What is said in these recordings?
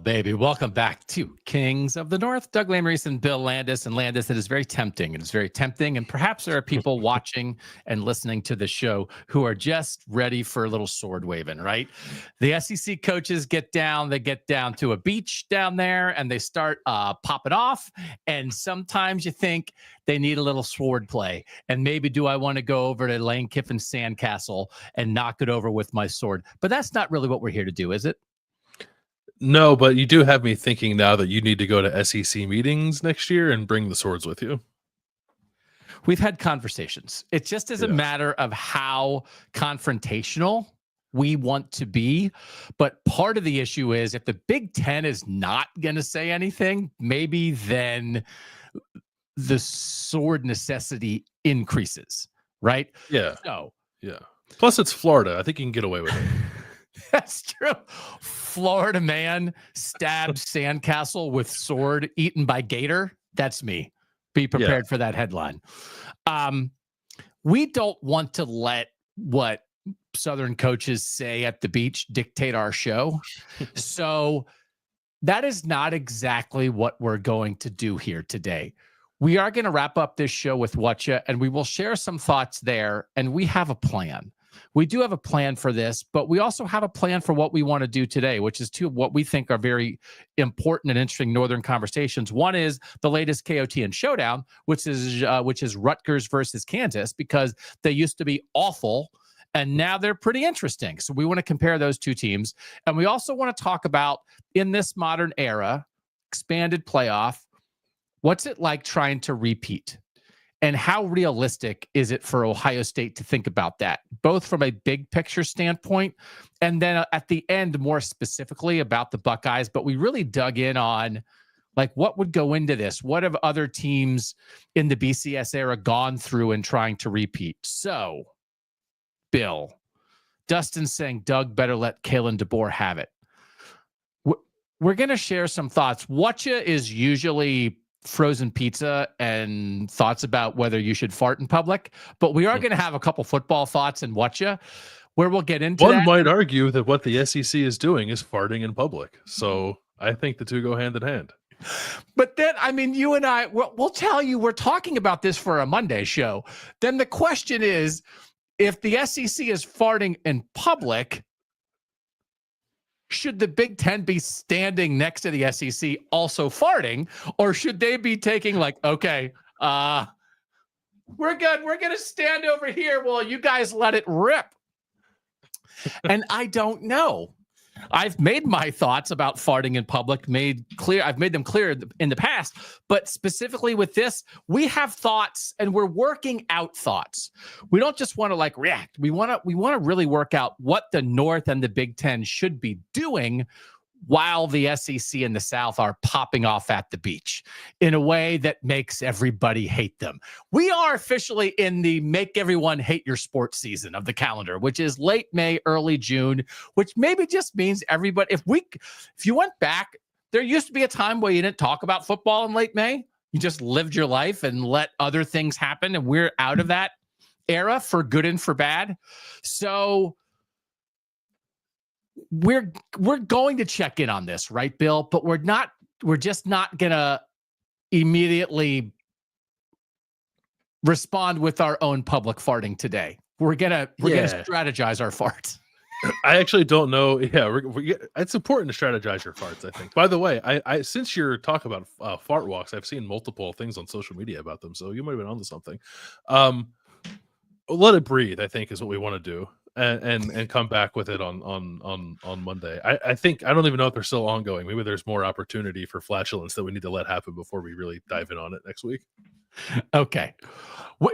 baby. Welcome back to Kings of the North. Doug Lesmerises and Bill Landis. And Landis, it is very tempting. It is very tempting. And perhaps there are people watching and listening to the show who are just ready for a little sword waving, right? The SEC coaches get down. They get down to a beach down there and they start popping off. And sometimes you think they need a little sword play. And maybe do I want to go over to Lane Kiffin's sandcastle and knock it over with my sword? But that's not really what we're here to do, is it? No, but you do have me thinking now that you need to go to SEC meetings next year and bring the swords with you. We've had conversations. It just is a matter of how confrontational we want to be. But part of the issue is if the Big Ten is not going to say anything, maybe then the sword necessity increases, right? Yeah. So, yeah. Plus, it's Florida. I think you can get away with it. That's true. Florida man stabs sandcastle with sword eaten by gator. That's me. Be prepared for that headline. We don't want to let what Southern coaches say at the beach dictate our show. So that is not exactly what we're going to do here today. We are going to wrap up this show with Whatcha, and we will share some thoughts there, and we have a plan. We do have a plan for this, but we also have a plan for what we want to do today, which is two of what we think are very important and interesting Northern conversations. One is the latest KOTN Showdown, which is Rutgers versus Kansas, because they used to be awful and now they're pretty interesting. So we want to compare those two teams. And we also want to talk about, in this modern era, expanded playoff, what's it like trying to repeat? And how realistic is it for Ohio State to think about that, both from a big picture standpoint and then at the end, more specifically about the Buckeyes? But we really dug in on like what would go into this. What have other teams in the BCS era gone through in trying to repeat? So, Bill, Dustin's saying Doug better let Kalen DeBoer have it. We're going to share some thoughts. Whatcha is usually frozen pizza and thoughts about whether you should fart in public, but we are going to have a couple football thoughts in Whatcha where we'll get into One that. might argue that what the SEC is doing is farting in public. So I think the two go hand in hand. But then, I mean, you and I, we'll tell you, we're talking about this for a Monday show. Then the question is, if the SEC is farting in public, should the Big Ten be standing next to the SEC also farting, or should they be taking like, okay, we're good. We're going to stand over here while you guys let it rip. And I don't know. I've made my thoughts about farting in public made clear. I've made them clear in the past, but specifically with this, we have thoughts and we're working out thoughts. We don't just want to like react. We want to really work out what the North and the Big Ten should be doing while the SEC and the South are popping off at the beach in a way that makes everybody hate them. We are officially in the make everyone hate your sports season of the calendar, which is late May, early June, which maybe just means everybody, if you went back, there used to be a time where you didn't talk about football in late May. You just lived your life and let other things happen. And we're out of that era for good and for bad. So we're going to check in on this, right, Bill? But we're just not gonna immediately respond with our own public farting today. We're gonna strategize our farts. I actually don't know. Yeah, it's important to strategize your farts, I think. By the way, I since you're talking about fart walks, I've seen multiple things on social media about them, so you might have been onto something. Let it breathe, I think, is what we want to do. And come back with it on Monday. I think I don't even know if they're still ongoing. Maybe there's more opportunity for flatulence that we need to let happen before we really dive in on it next week. Okay,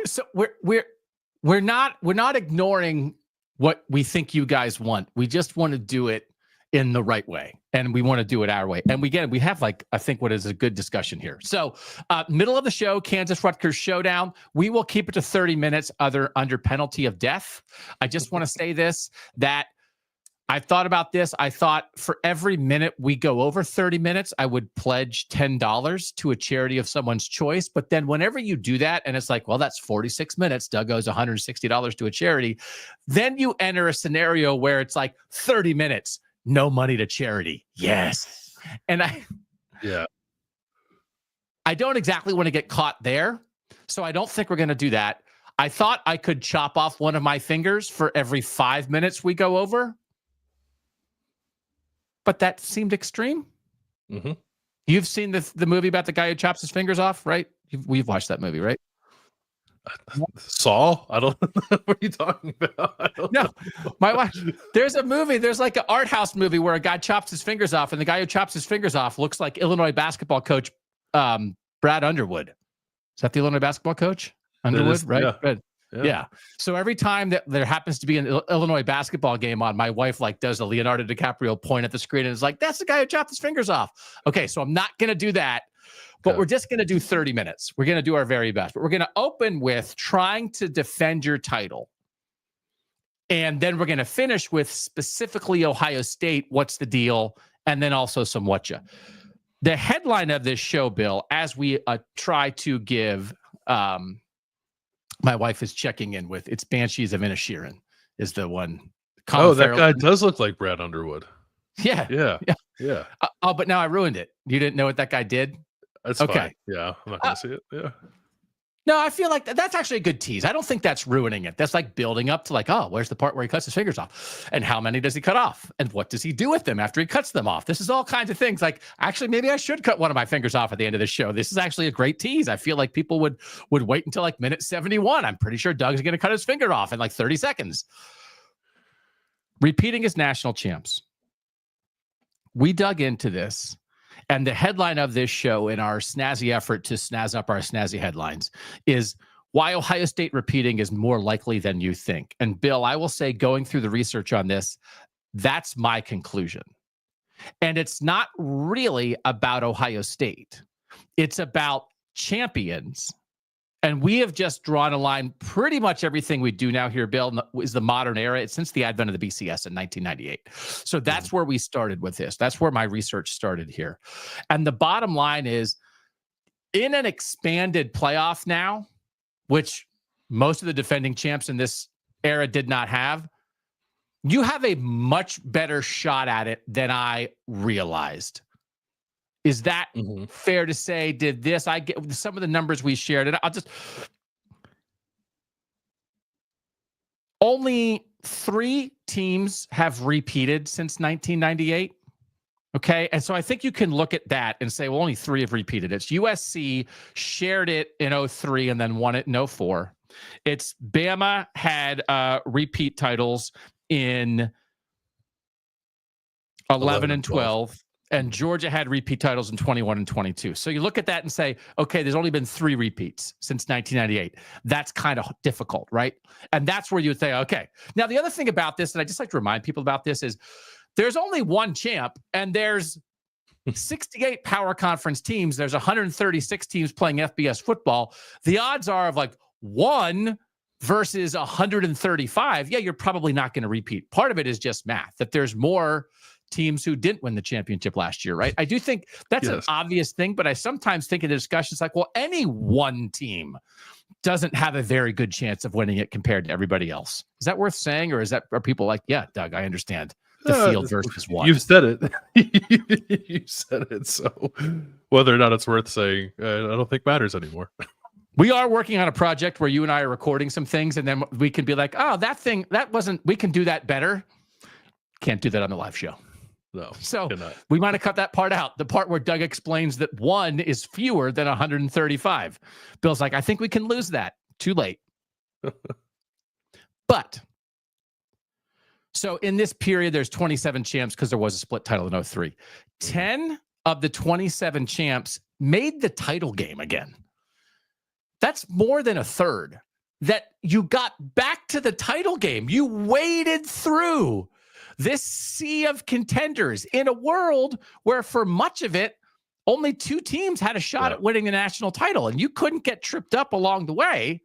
so we're not ignoring what we think you guys want. We just want to do it in the right way, and we want to do it our way. And we have like, I think what is a good discussion here. So middle of the show, Kansas Rutgers Showdown. We will keep it to 30 minutes under penalty of death. I just want to say this, that I thought about this. I thought for every minute we go over 30 minutes, I would pledge $10 to a charity of someone's choice. But then whenever you do that, and it's like, well, that's 46 minutes, Doug owes $160 to a charity. Then you enter a scenario where it's like 30 minutes, no money to charity. Yes. And I don't exactly want to get caught there. So I don't think we're going to do that. I thought I could chop off one of my fingers for every 5 minutes we go over. But that seemed extreme. Mm-hmm. You've seen the movie about the guy who chops his fingers off, right? We've watched that movie, right? Saw? I don't know. What are you talking about? No, my wife. There's a movie. There's like an art house movie where a guy chops his fingers off, and the guy who chops his fingers off looks like Illinois basketball coach Brad Underwood. Is that the Illinois basketball coach? Underwood, right? Yeah. Yeah. So every time that there happens to be an Illinois basketball game on, my wife like does a Leonardo DiCaprio point at the screen and is like, "That's the guy who chopped his fingers off." Okay, so I'm not going to do that. But we're just going to do 30 minutes. We're going to do our very best. But we're going to open with trying to defend your title. And then we're going to finish with specifically Ohio State, what's the deal? And then also some Whatcha. The headline of this show, Bill, as we try to give, my wife is checking in with, it's Banshees of Inisherin is the one. That guy does look like Brad Underwood. Yeah. Oh, but now I ruined it. You didn't know what that guy did? That's okay. Fine. Yeah, I'm not gonna see it. Yeah. No, I feel like that's actually a good tease. I don't think that's ruining it. That's like building up to like, oh, where's the part where he cuts his fingers off? And how many does he cut off? And what does he do with them after he cuts them off? This is all kinds of things. Like, actually, maybe I should cut one of my fingers off at the end of the show. This is actually a great tease. I feel like people would wait until like minute 71. I'm pretty sure Doug's going to cut his finger off in like 30 seconds. Repeating as national champs. We dug into this. And the headline of this show in our snazzy effort to snazz up our snazzy headlines is why Ohio State repeating is more likely than you think. And Bill, I will say, going through the research on this, that's my conclusion. And it's not really about Ohio State. It's about champions. And we have just drawn a line. Pretty much everything we do now here, Bill, is the modern era. It's since the advent of the BCS in 1998. So that's where we started with this. That's where my research started here. And the bottom line is, in an expanded playoff now, which most of the defending champs in this era did not have, you have a much better shot at it than I realized. Is that fair to say? Did this? I get some of the numbers we shared, and I'll just only 3 teams have repeated since 1998. Okay, and so I think you can look at that and say, well, only 3 have repeated. It's USC shared it in 2003 and then won it in 2004. It's Bama had repeat titles in 11 and 12. And Georgia had repeat titles in 21 and 22. So you look at that and say, okay, there's only been 3 repeats since 1998. That's kind of difficult, right? And that's where you would say, okay. Now, the other thing about this, and I just like to remind people about this, is there's only one champ, and there's 68 power conference teams. There's 136 teams playing FBS football. The odds are of like 1 versus 135. Yeah, you're probably not going to repeat. Part of it is just math, that there's more teams who didn't win the championship last year, right? I do think that's an obvious thing, but I sometimes think in the discussions like, well, any one team doesn't have a very good chance of winning it compared to everybody else. Is that worth saying, or are people like, yeah, Doug, I understand the field versus one? You've said it. You said it. So whether or not it's worth saying, I don't think matters anymore. We are working on a project where you and I are recording some things, and then we can be like, oh, we can do that better. Can't do that on the live show. No, so we might have cut that part out. The part where Doug explains that 1 is fewer than 135. Bill's like, I think we can lose that. Too late. But so in this period, there's 27 champs because there was a split title in 2003. 10 of the 27 champs made the title game again. That's more than a third. That you got back to the title game. You waded through this sea of contenders in a world where for much of it, only 2 teams had a shot at winning the national title, and you couldn't get tripped up along the way.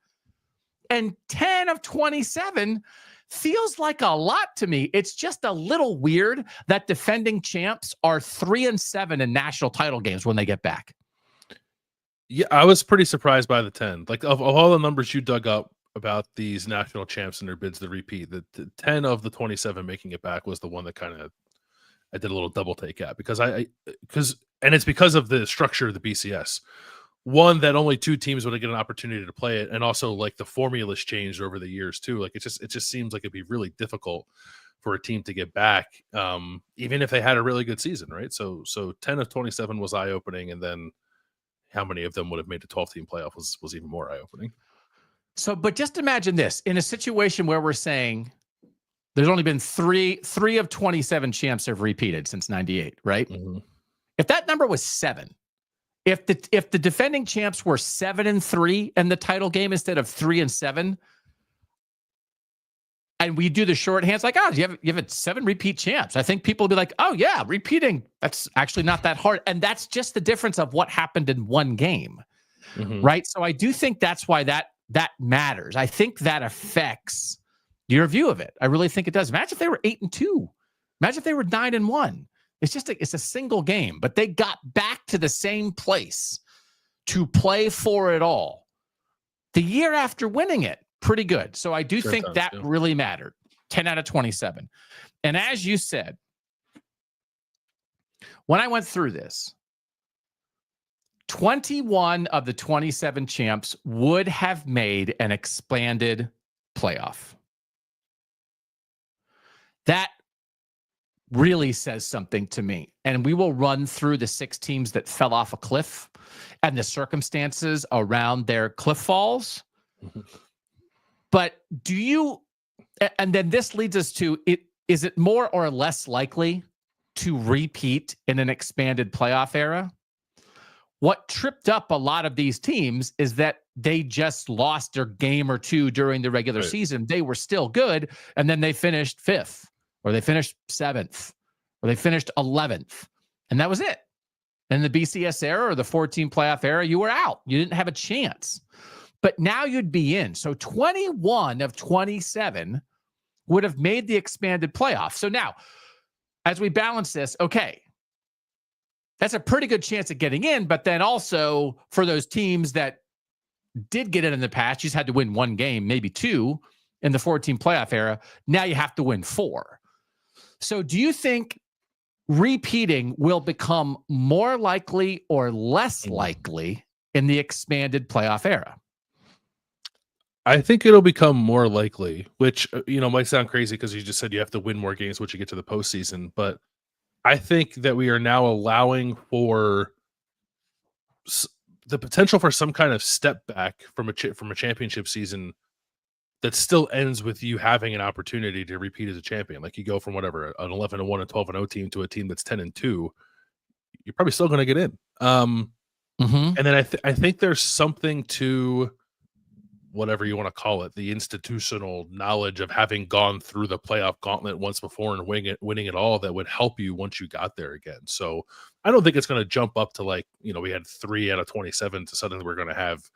And 10 of 27 feels like a lot to me. It's just a little weird that defending champs are 3-7 in national title games when they get back. Yeah, I was pretty surprised by the 10. Like of all the numbers you dug up about these national champs and their bids to repeat, the 10 of the 27 making it back was the one that kind of I did a little double take at, because and it's because of the structure of the BCS. One, that only 2 teams would get an opportunity to play it, and also like the formula's changed over the years too. Like it just seems like it'd be really difficult for a team to get back, even if they had a really good season, right? So 10 of 27 was eye opening, and then how many of them would have made the 12-team playoff was even more eye opening. So, but just imagine this in a situation where we're saying there's only been three of 27 champs have repeated since '98, right? Mm-hmm. If that number was 7, if the defending champs were 7-3 in the title game instead of 3-7, and we do the shorthands like, oh, you have 7 repeat champs, I think people will be like, oh yeah, repeating, that's actually not that hard. And that's just the difference of what happened in one game, right? So I do think that's why that matters. I think that affects your view of it. I really think it does. Imagine if they were 8-2. Imagine if they were 9-1. It's a single game, but they got back to the same place to play for it all the year after winning it. Pretty good. So I do think that really mattered. 10 out of 27. And as you said, when I went through this, 21 of the 27 champs would have made an expanded playoff. That really says something to me. And we will run through the 6 teams that fell off a cliff and the circumstances around their cliff falls. But and then this leads us to it. Is it more or less likely to repeat in an expanded playoff era? What tripped up a lot of these teams is that they just lost their game or 2 during the regular season. They were still good, and then they finished 5th, or they finished 7th, or they finished 11th, and that was it. In the BCS era or the 14 playoff era, you were out. You didn't have a chance. But now you'd be in. So 21 of 27 would have made the expanded playoff. So now, as we balance this, okay, that's a pretty good chance of getting in. But then also for those teams that did get in the past, you just had to win 1 game, maybe 2 in the 14 playoff era. Now you have to win 4. So do you think repeating will become more likely or less likely in the expanded playoff era? I think it'll become more likely, which, might sound crazy because you just said you have to win more games once you get to the postseason. But I think that we are now allowing for the potential for some kind of step back from a championship season that still ends with you having an opportunity to repeat as a champion. Like you go from whatever, an 11-1 and 12-0 team to a team that's 10-2, you're probably still going to get in. And then I think there's something to whatever you want to call it, the institutional knowledge of having gone through the playoff gauntlet once before and winning it all that would help you once you got there again. So I don't think it's going to jump up to like, we had 3 out of 27 to suddenly we're going to have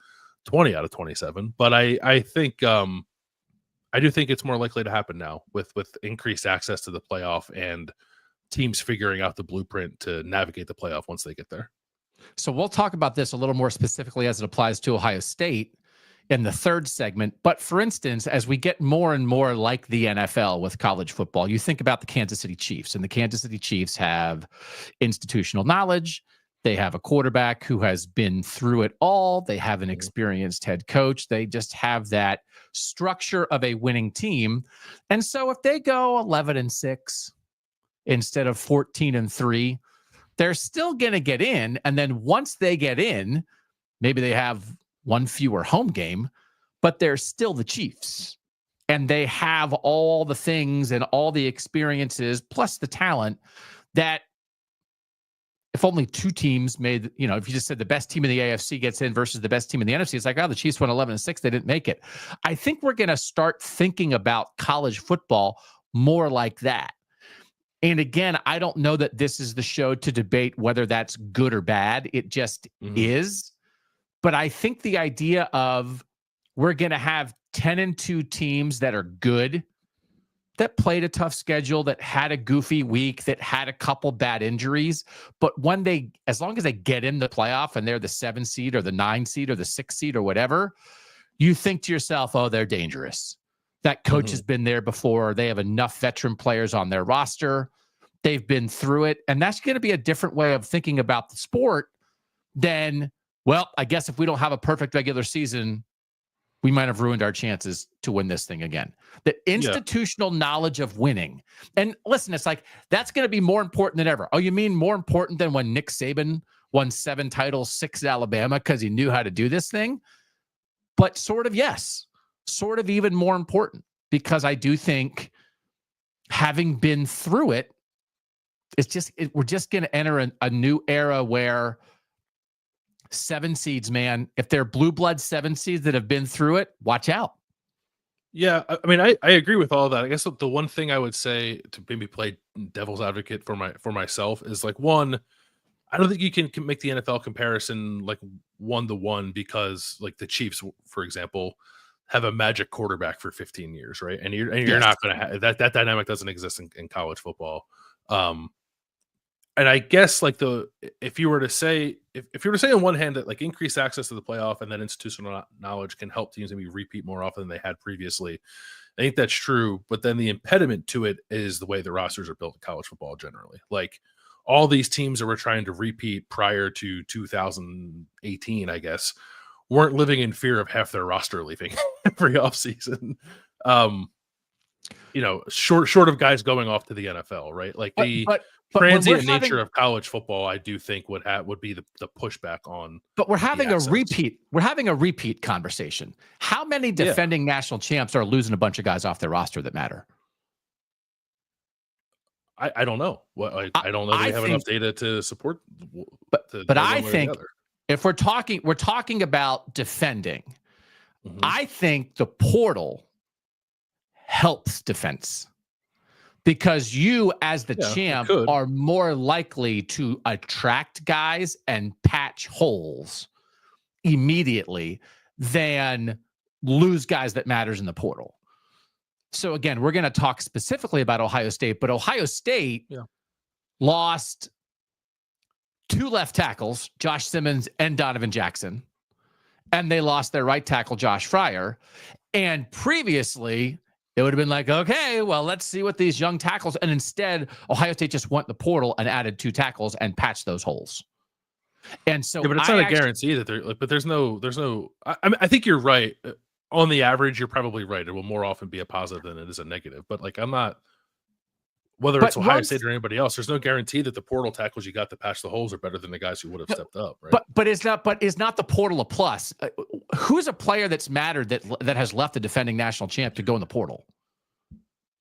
20 out of 27. But I think, I do think it's more likely to happen now with increased access to the playoff and teams figuring out the blueprint to navigate the playoff once they get there. So we'll talk about this a little more specifically as it applies to Ohio State in the 3rd segment. But for instance, as we get more and more like the NFL with college football, you think about the Kansas City Chiefs, and the Kansas City Chiefs have institutional knowledge. They have a quarterback who has been through it all. They have an experienced head coach. They just have that structure of a winning team. And so if they go 11-6 instead of 14-3, they're still going to get in. And then once they get in, maybe they have 1 fewer home game, but they're still the Chiefs. And they have all the things and all the experiences, plus the talent that if only 2 teams made, if you just said the best team in the AFC gets in versus the best team in the NFC, it's like, oh, the Chiefs went 11-6. They didn't make it. I think we're going to start thinking about college football more like that. And again, I don't know that this is the show to debate whether that's good or bad. It just is. But I think the idea of we're going to have 10-2 teams that are good, that played a tough schedule, that had a goofy week, that had a couple bad injuries, but as long as they get in the playoff and they're the 7 seed or the 9 seed or the 6 seed or whatever, you think to yourself, oh, they're dangerous. That coach has been there before. They have enough veteran players on their roster. They've been through it. And that's going to be a different way of thinking about the sport than, well, I guess if we don't have a perfect regular season, we might have ruined our chances to win this thing again. The institutional knowledge of winning. And listen, it's like, that's going to be more important than ever. Oh, you mean more important than when Nick Saban won 7 titles, 6 at Alabama, because he knew how to do this thing? But sort of, yes. Sort of even more important, because I do think having been through it, we're just going to enter a new era where 7 seeds, man, if they're blue blood 7 seeds that have been through it, watch out. Yeah, I mean, I agree with all that. I guess the one thing I would say to maybe play devil's advocate for myself is like, one, I don't think you can make the NFL comparison like 1-to-1, because like the Chiefs, for example, have a magic quarterback for 15 years, right? And you're not going to have that dynamic doesn't exist in college football. And I guess like if you were to say on one hand that like increased access to the playoff and that institutional knowledge can help teams maybe repeat more often than they had previously, I think that's true. But then the impediment to it is the way the rosters are built in college football generally. Like all these teams that were trying to repeat prior to 2018, I guess, weren't living in fear of half their roster leaving every offseason. Short of guys going off to the NFL, right? Like but transient nature of college football, I do think would be the pushback on. But we're having a repeat. We're having a repeat conversation. How many defending national champs are losing a bunch of guys off their roster that matter? I don't know. I don't know that we have enough data to support. But I think if we're talking about defending, I think the portal helps defense, because you as the champ are more likely to attract guys and patch holes immediately than lose guys that matters in the portal. So again, we're going to talk specifically about Ohio State, but Ohio State lost 2 left tackles, Josh Simmons and Donovan Jackson, and they lost their right tackle, Josh Fryer. And previously, it would have been like, okay, well, let's see what these young tackles. And instead, Ohio State just went the portal and added 2 tackles and patched those holes. And so, but it's not a guarantee that they're like. But there's no. I think you're right. On the average, you're probably right. It will more often be a positive than it is a negative. But like, I'm not. Whether it's Ohio State or anybody else, there's no guarantee that the portal tackles you got to patch the holes are better than the guys who would have stepped up, right? But is not the portal a plus? Who's a player that's mattered that has left the defending national champ to go in the portal?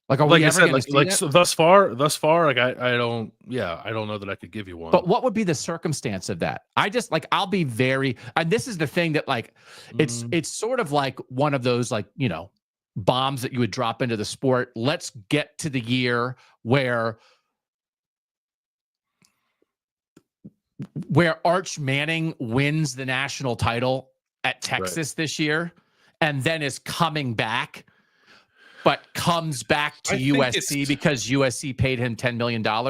Like, are we ever going to see that? So thus far, like I don't know that I could give you one. But what would be the circumstance of that? I'll be very, and this is the thing that like, it's sort of like one of those like, bombs that you would drop into the sport. Let's get to the year where Arch Manning wins the national title at Texas this year and then is coming back, but comes back to USC because USC paid him $10 million. I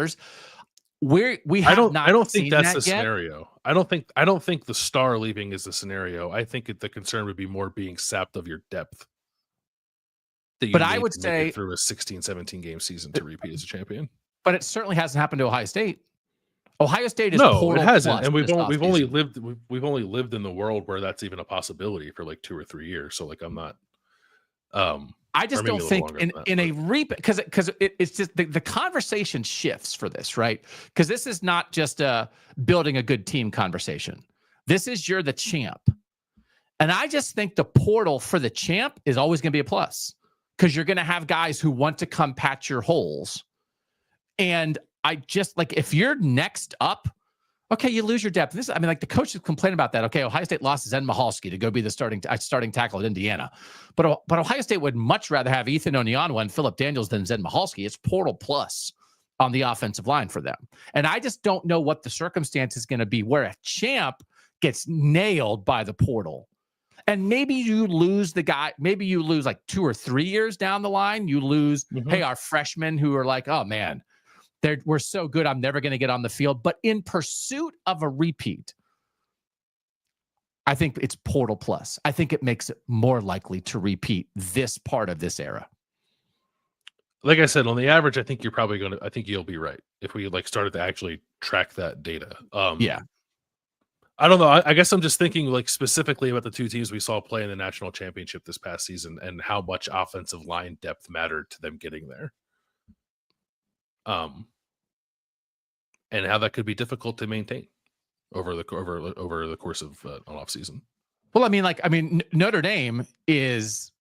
don't think that's the scenario. I don't think the star leaving is the scenario. I think the concern would be more being sapped of your depth. But I would say through a 16-17 game season to repeat as a champion. But it certainly hasn't happened to Ohio State. Ohio State is it hasn't, and we've only lived in the world where that's even a possibility for like 2 or 3 years. So like I'm not. I just don't think in a repeat, because it's just the conversation shifts for this, right? Because this is not just a building a good team conversation. This is you're the champ, and I just think the portal for the champ is always going to be a plus. Because you're going to have guys who want to come patch your holes. And I just like, if you're next up, okay, you lose your depth. Like the coaches complain about that. Okay, Ohio State lost Zen Michalski to go be the starting tackle at Indiana. But Ohio State would much rather have Ethan Onyanwa and Philip Daniels than Zen Michalski. It's portal plus on the offensive line for them. And I just don't know what the circumstance is going to be where a champ gets nailed by the portal. And maybe you lose the guy, maybe you lose like 2 or 3 years down the line. You lose, hey, our freshmen who are like, oh man, we're so good, I'm never going to get on the field. But in pursuit of a repeat, I think it's portal plus. I think it makes it more likely to repeat this part of this era. like I said, on the average, I think you'll be right if we like started to actually track that data. Yeah. I don't know. I guess I'm just thinking like specifically about the two teams we saw play in the national championship this past season and how much offensive line depth mattered to them getting there. And how that could be difficult to maintain over the course of an off season. Well, Notre Dame is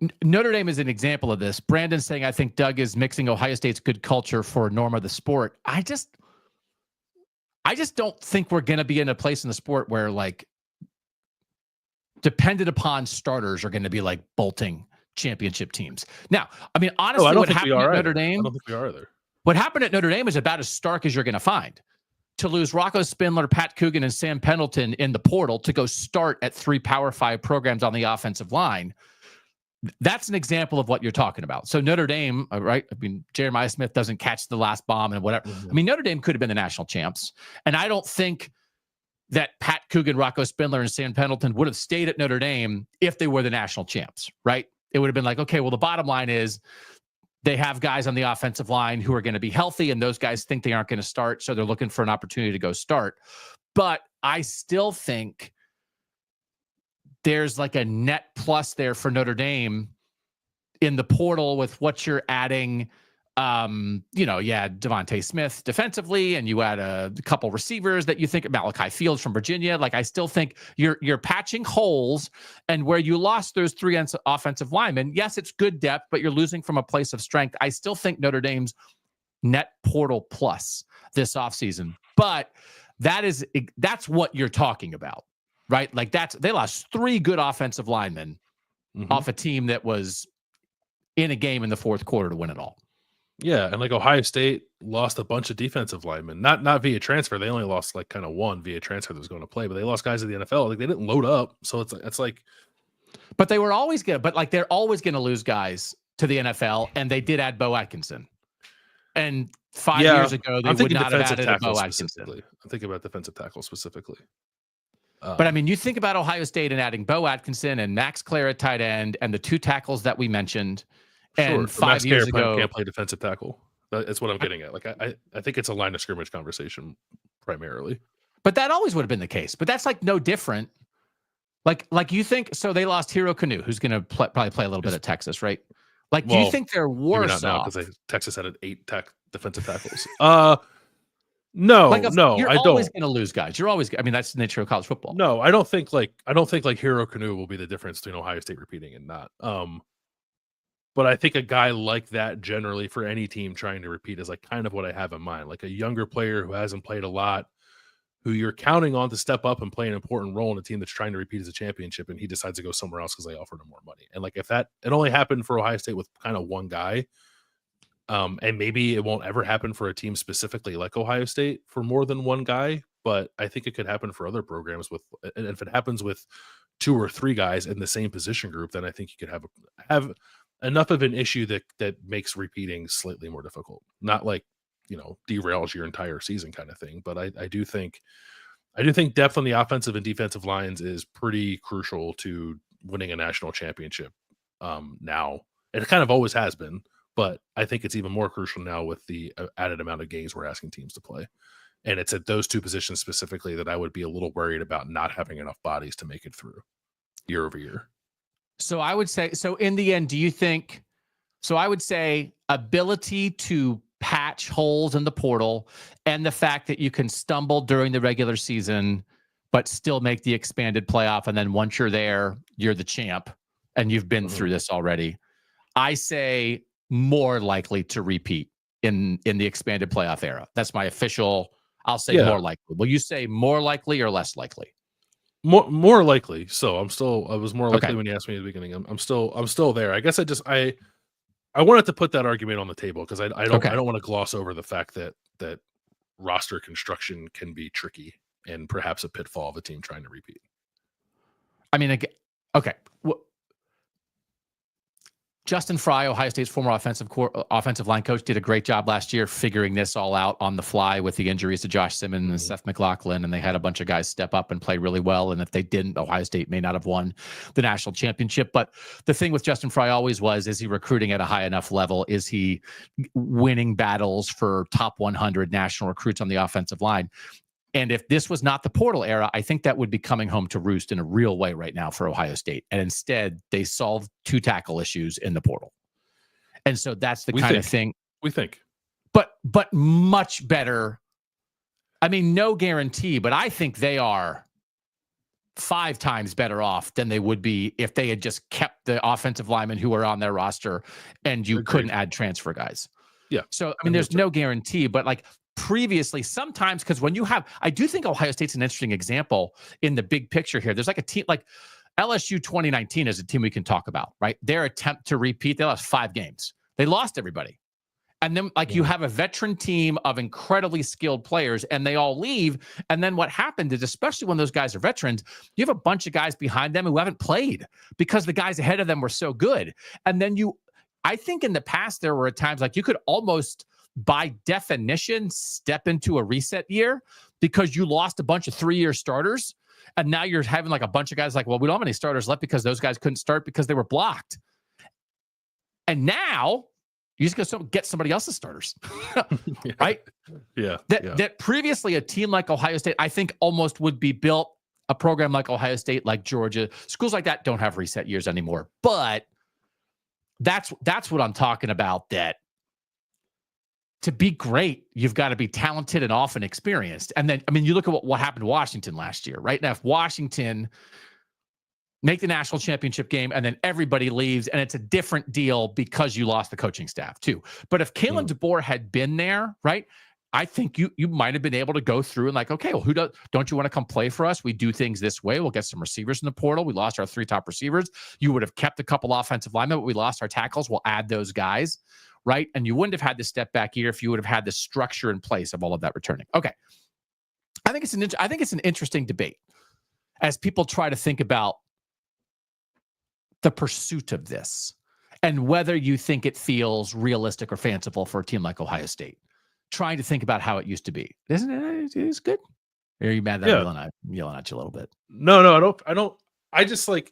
an example of this. Brandon's saying, I think Doug is mixing Ohio State's good culture for norm of the sport. I just don't think we're going to be in a place in the sport where like dependent upon starters are going to be like bolting championship teams. Now, honestly, I don't what think we happened are at either. Notre Dame, I don't think we are either. What happened at Notre Dame is about as stark as you're going to find. To lose Rocco Spindler, Pat Coogan, and Sam Pendleton in the portal to go start at 3 Power 5 programs on the offensive line. That's an example of what you're talking about. So Notre Dame, right? Jeremiah Smith doesn't catch the last bomb and whatever. Mm-hmm. Notre Dame could have been the national champs. And I don't think that Pat Coogan, Rocco Spindler, and Sam Pendleton would have stayed at Notre Dame if they were the national champs, right? It would have been like, okay, well, the bottom line is they have guys on the offensive line who are going to be healthy, and those guys think they aren't going to start, so they're looking for an opportunity to go start. But I still think there's like a net plus there for Notre Dame in the portal with what you're adding. Devontae Smith defensively, and you add a couple receivers that you think Malachi Fields from Virginia. Like, I still think you're patching holes, and where you lost those 3 offensive linemen, yes, it's good depth, but you're losing from a place of strength. I still think Notre Dame's net portal plus this offseason, but that's what you're talking about, right? Like they lost 3 good offensive linemen off a team that was in a game in the fourth quarter to win it all. Yeah, and like Ohio State lost a bunch of defensive linemen, not via transfer. They only lost like kind of one via transfer that was going to play, but they lost guys at the NFL. Like, they didn't load up, so it's like. But they were always good. But like, they're always going to lose guys to the NFL, and they did add Bo Atkinson. And 5 years ago, they would not have added a Bo Atkinson. I'm thinking about defensive tackle specifically. But you think about Ohio State and adding Bo Atkinson and Max Clare at tight end, and the 2 tackles that we mentioned. And 5 years ago, can't play defensive tackle. That's what I'm getting at. Like, I think it's a line of scrimmage conversation primarily. But that always would have been the case. But that's like no different. Like you think so? They lost Hero Canoe, who's going to probably play a little bit at Texas, right? Like, do you think they're worse off? Because Texas had 8 defensive tackles. No, you're I don't. Always going to lose guys. You're always. That's the nature of college football. No, I don't think like Hero Canoe will be the difference between Ohio State repeating and not. But I think a guy like that generally for any team trying to repeat is like kind of what I have in mind. Like a younger player who hasn't played a lot, who you're counting on to step up and play an important role in a team that's trying to repeat as a championship, and he decides to go somewhere else because they offered him more money. And like, if it only happened for Ohio State with kind of one guy, and maybe it won't ever happen for a team specifically like Ohio State for more than one guy, but I think it could happen for other programs and if it happens with 2 or 3 guys in the same position group, then I think you could have enough of an issue that makes repeating slightly more difficult. Not like, derails your entire season kind of thing. But I do think depth on the offensive and defensive lines is pretty crucial to winning a national championship now. It kind of always has been, but I think it's even more crucial now with the added amount of games we're asking teams to play. And it's at those 2 positions specifically that I would be a little worried about not having enough bodies to make it through year over year. So I would say, in the end, I would say ability to patch holes in the portal and the fact that you can stumble during the regular season, but still make the expanded playoff. And then once you're there, you're the champ and you've been through this already. I say more likely to repeat in the expanded playoff era. That's my official, I'll say more likely. Will you say more likely or less likely? More likely. So I was more likely when you asked me at the beginning. I'm still there. I guess I wanted to put that argument on the table because I don't want to gloss over the fact that roster construction can be tricky and perhaps a pitfall of a team trying to repeat. Okay. Justin Fry, Ohio State's former offensive line coach, did a great job last year figuring this all out on the fly with the injuries to Josh Simmons and Seth McLaughlin, and they had a bunch of guys step up and play really well. And if they didn't, Ohio State may not have won the national championship. But the thing with Justin Fry always was, is he recruiting at a high enough level? Is he winning battles for top 100 national recruits on the offensive line? And if this was not the portal era, I think that would be coming home to roost in a real way right now for Ohio State. And instead, they solved 2 tackle issues in the portal. And so that's the kind of thing. We think. But much better. I mean, no guarantee, but I think they are 5 times better off than they would be if they had just kept the offensive linemen who are on their roster and you couldn't add transfer guys. Yeah. So, I mean, there's no guarantee, but like, previously, sometimes, because when you have, I do think Ohio State's an interesting example in the big picture here. There's like a team like LSU 2019 is a team we can talk about, right? Their attempt to repeat, they lost 5 games. They lost everybody. And then you have a veteran team of incredibly skilled players and they all leave. And then what happened is, especially when those guys are veterans, you have a bunch of guys behind them who haven't played because the guys ahead of them were so good. And then I think in the past, there were times like you could almost, by definition, step into a reset year because you lost a bunch of 3-year starters. And now you're having like a bunch of guys like, well, we don't have any starters left because those guys couldn't start because they were blocked. And now you just go get somebody else's starters, right? Yeah. That previously a team like Ohio State, I think almost would be built, a program like Ohio State, like Georgia, schools like that don't have reset years anymore. But that's what I'm talking about, that to be great, you've got to be talented and often experienced. And then, I mean, you look at what happened to Washington last year, right? Now, if Washington make the national championship game and then everybody leaves and it's a different deal because you lost the coaching staff too. But if Kalen DeBoer had been there, right, I think you might have been able to go through and like, okay, well, don't you want to come play for us? We do things this way. We'll get some receivers in the portal. We lost our 3 top receivers. You would have kept a couple offensive linemen, but we lost our tackles. We'll add those guys. Right. And you wouldn't have had the step back year if you would have had the structure in place of all of that returning. Okay. I think it's an interesting debate as people try to think about the pursuit of this and whether you think it feels realistic or fanciful for a team like Ohio State, trying to think about how it used to be. Isn't it? It's good. Or are you mad that I'm yelling at you a little bit? No, I don't. I just like,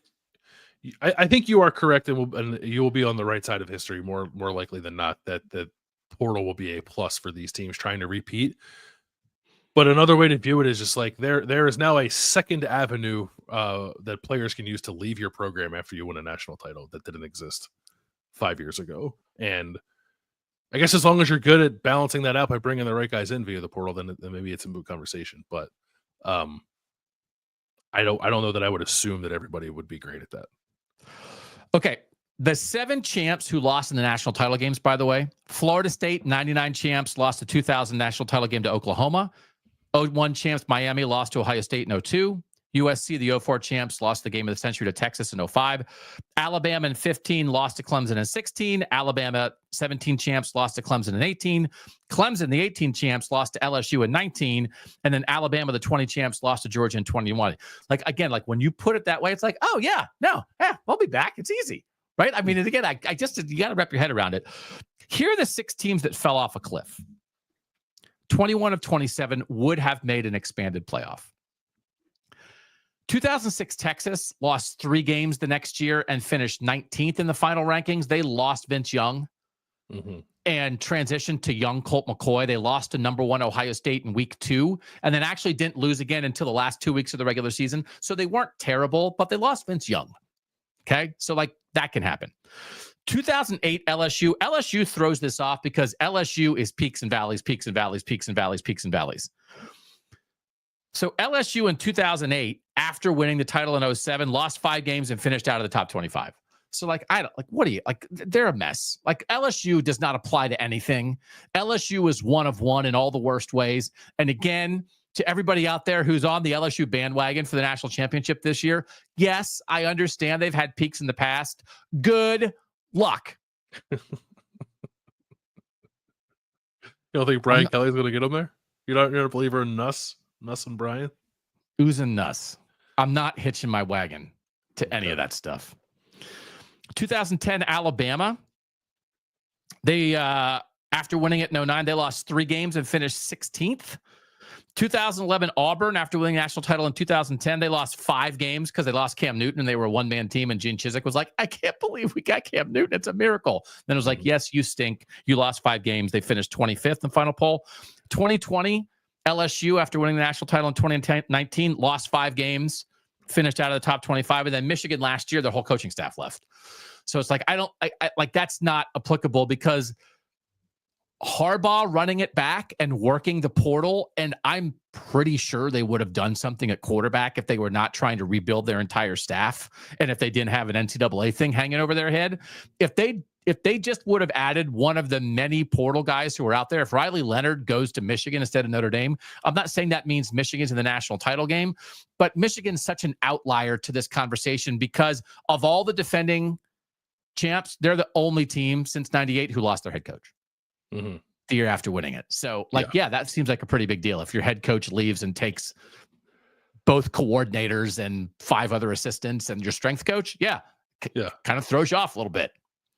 I think you are correct, and you will be on the right side of history more likely than not, that the portal will be a plus for these teams trying to repeat. But another way to view it is just like there is now a second avenue that players can use to leave your program after you win a national title that didn't exist 5 years ago. And I guess as long as you're good at balancing that out by bringing the right guys in via the portal, then maybe it's a moot conversation. But I don't know that I would assume that everybody would be great at that. Okay. The 7 champs who lost in the national title games, by the way, Florida State, 99 champs, lost the 2000 national title game to Oklahoma. 01 champs, Miami, lost to Ohio State in 02. USC, the 04 champs, lost the game of the century to Texas in 05. Alabama in 15, lost to Clemson in 16. Alabama, 17 champs, lost to Clemson in 18. Clemson, the 18 champs, lost to LSU in 19. And then Alabama, the 20 champs, lost to Georgia in 21. Like, again, like when you put it that way, it's like, oh, yeah, we'll be back. It's easy, right? I mean, and again, I just, you got to wrap your head around it. Here are the 6 teams that fell off a cliff. 21 of 27 would have made an expanded playoff. 2006 Texas lost 3 games the next year and finished 19th in the final rankings. They lost Vince Young and transitioned to young Colt McCoy. They lost to number 1 Ohio State in week 2 and then actually didn't lose again until the last 2 weeks of the regular season. So they weren't terrible, but they lost Vince Young. Okay. So like that can happen. 2008 LSU throws this off because LSU is peaks and valleys, peaks and valleys, peaks and valleys, peaks and valleys. So LSU in 2008, after winning the title in 07, lost 5 games and finished out of the top 25. So like, they're a mess. Like LSU does not apply to anything. LSU is one of one in all the worst ways. And again, to everybody out there who's on the LSU bandwagon for the national championship this year, yes, I understand they've had peaks in the past. Good luck. You don't think Brian Kelly's going to get them there? You're not a believer in Nuss and Brian? Ooze and Nuss. I'm not hitching my wagon to any of that stuff. 2010 Alabama. They after winning it in 2009, they lost 3 games and finished 16th. 2011 Auburn, after winning the national title in 2010, they lost 5 games because they lost Cam Newton and they were a one-man team. And Gene Chizik was like, I can't believe we got Cam Newton. It's a miracle. Then it was like, yes, you stink. You lost 5 games. They finished 25th in the final poll. 2020 LSU, after winning the national title in 2019, lost 5 games, finished out of the top 25. And then Michigan last year, their whole coaching staff left. So it's like, I like, that's not applicable because Harbaugh running it back and working the portal, and I'm pretty sure they would have done something at quarterback if they were not trying to rebuild their entire staff and if they didn't have an NCAA thing hanging over their head. If they just would have added one of the many portal guys who are out there, if Riley Leonard goes to Michigan instead of Notre Dame, I'm not saying that means Michigan's in the national title game, but Michigan's such an outlier to this conversation because of all the defending champs, they're the only team since 98 who lost their head coach. Mm-hmm. The year after winning it. So yeah, that seems like a pretty big deal. If your head coach leaves and takes both coordinators and 5 other assistants and your strength coach, kind of throws you off a little bit.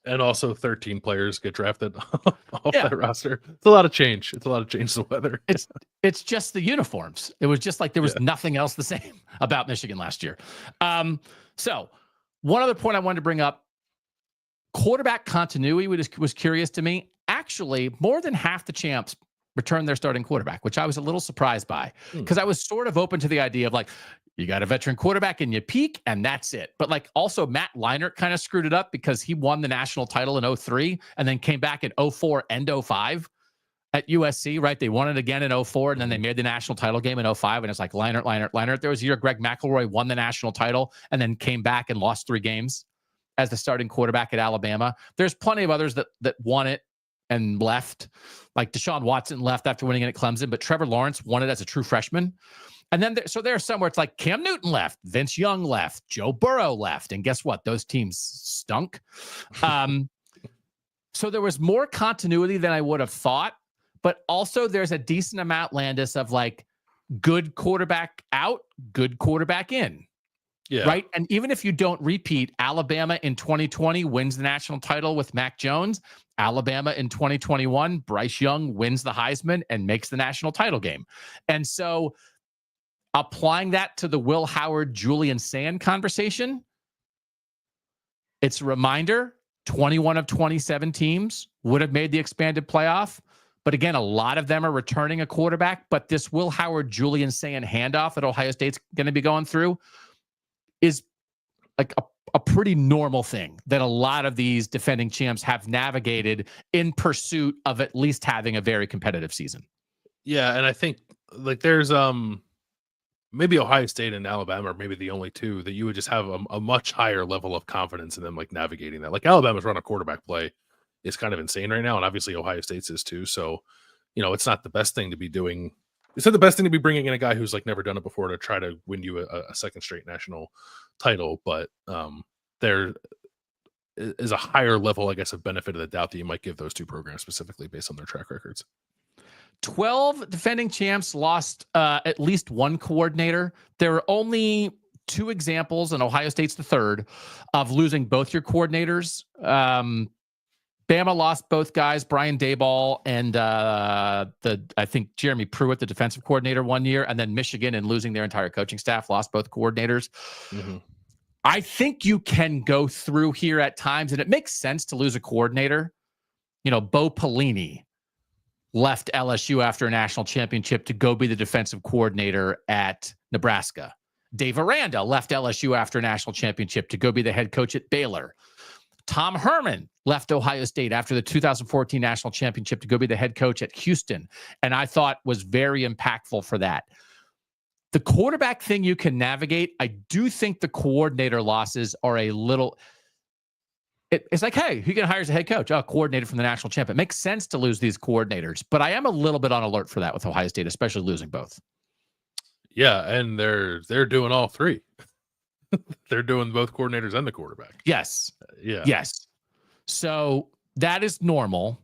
And also 13 players get drafted off that roster. It's a lot of change. It's a lot of change to the weather. It's just the uniforms. It was just like there was nothing else the same about Michigan last year. So one other point I wanted to bring up, quarterback continuity was curious to me. Actually, more than half the champs returned their starting quarterback, which I was a little surprised by because I was sort of open to the idea of like, you got a veteran quarterback and you peak and that's it. But like also Matt Leinart kind of screwed it up because he won the national title in 2003 and then came back in 2004 and 2005 at USC, right? They won it again in 2004 and then they made the national title game in 2005. And it's like Leinart. There was a year Greg McElroy won the national title and then came back and lost 3 games as the starting quarterback at Alabama. There's plenty of others that won it and left, like Deshaun Watson left after winning it at Clemson, but Trevor Lawrence won it as a true freshman. And then there's somewhere it's like Cam Newton left, Vince Young left, Joe Burrow left. And guess what? Those teams stunk. So there was more continuity than I would have thought, but also there's a decent amount, Landis, of like good quarterback out, good quarterback in. Yeah. Right. And even if you don't repeat, Alabama in 2020 wins the national title with Mac Jones. Alabama in 2021, Bryce Young wins the Heisman and makes the national title game. And so applying that to the Will Howard, Julian Sand conversation, it's a reminder 21 of 27 teams would have made the expanded playoff. But again, a lot of them are returning a quarterback. But this Will Howard, Julian Sand handoff that Ohio State's going to be going through is like a pretty normal thing that a lot of these defending champs have navigated in pursuit of at least having a very competitive season. Yeah, and I think like there's maybe Ohio State and Alabama are maybe the only two that you would just have a much higher level of confidence in them like navigating that. Like Alabama's run a quarterback play is kind of insane right now, and obviously Ohio State's is too. So, it's not the best thing to be doing. It's not the best thing to be bringing in a guy who's like never done it before to try to win you a second straight national title. But there is a higher level, I guess, of benefit of the doubt that you might give those two programs specifically based on their track records. 12 defending champs lost at least one coordinator. There are only 2 examples, and Ohio State's the third, of losing both your coordinators. Bama lost both guys, Brian Daboll and I think Jeremy Pruitt, the defensive coordinator, one year, and then Michigan, and losing their entire coaching staff, lost both coordinators. Mm-hmm. I think you can go through here at times, and it makes sense to lose a coordinator. Bo Pelini left LSU after a national championship to go be the defensive coordinator at Nebraska. Dave Aranda left LSU after a national championship to go be the head coach at Baylor. Tom Herman left Ohio State after the 2014 national championship to go be the head coach at Houston, and I thought was very impactful for that. The quarterback thing you can navigate. I do think the coordinator losses are a little... It's like, hey, who can hire as a head coach? Oh, coordinator from the national champ. It makes sense to lose these coordinators, but I am a little bit on alert for that with Ohio State, especially losing both. Yeah, and they're doing all 3. They're doing both coordinators and the quarterback. Yes. Yeah. Yes. So that is normal.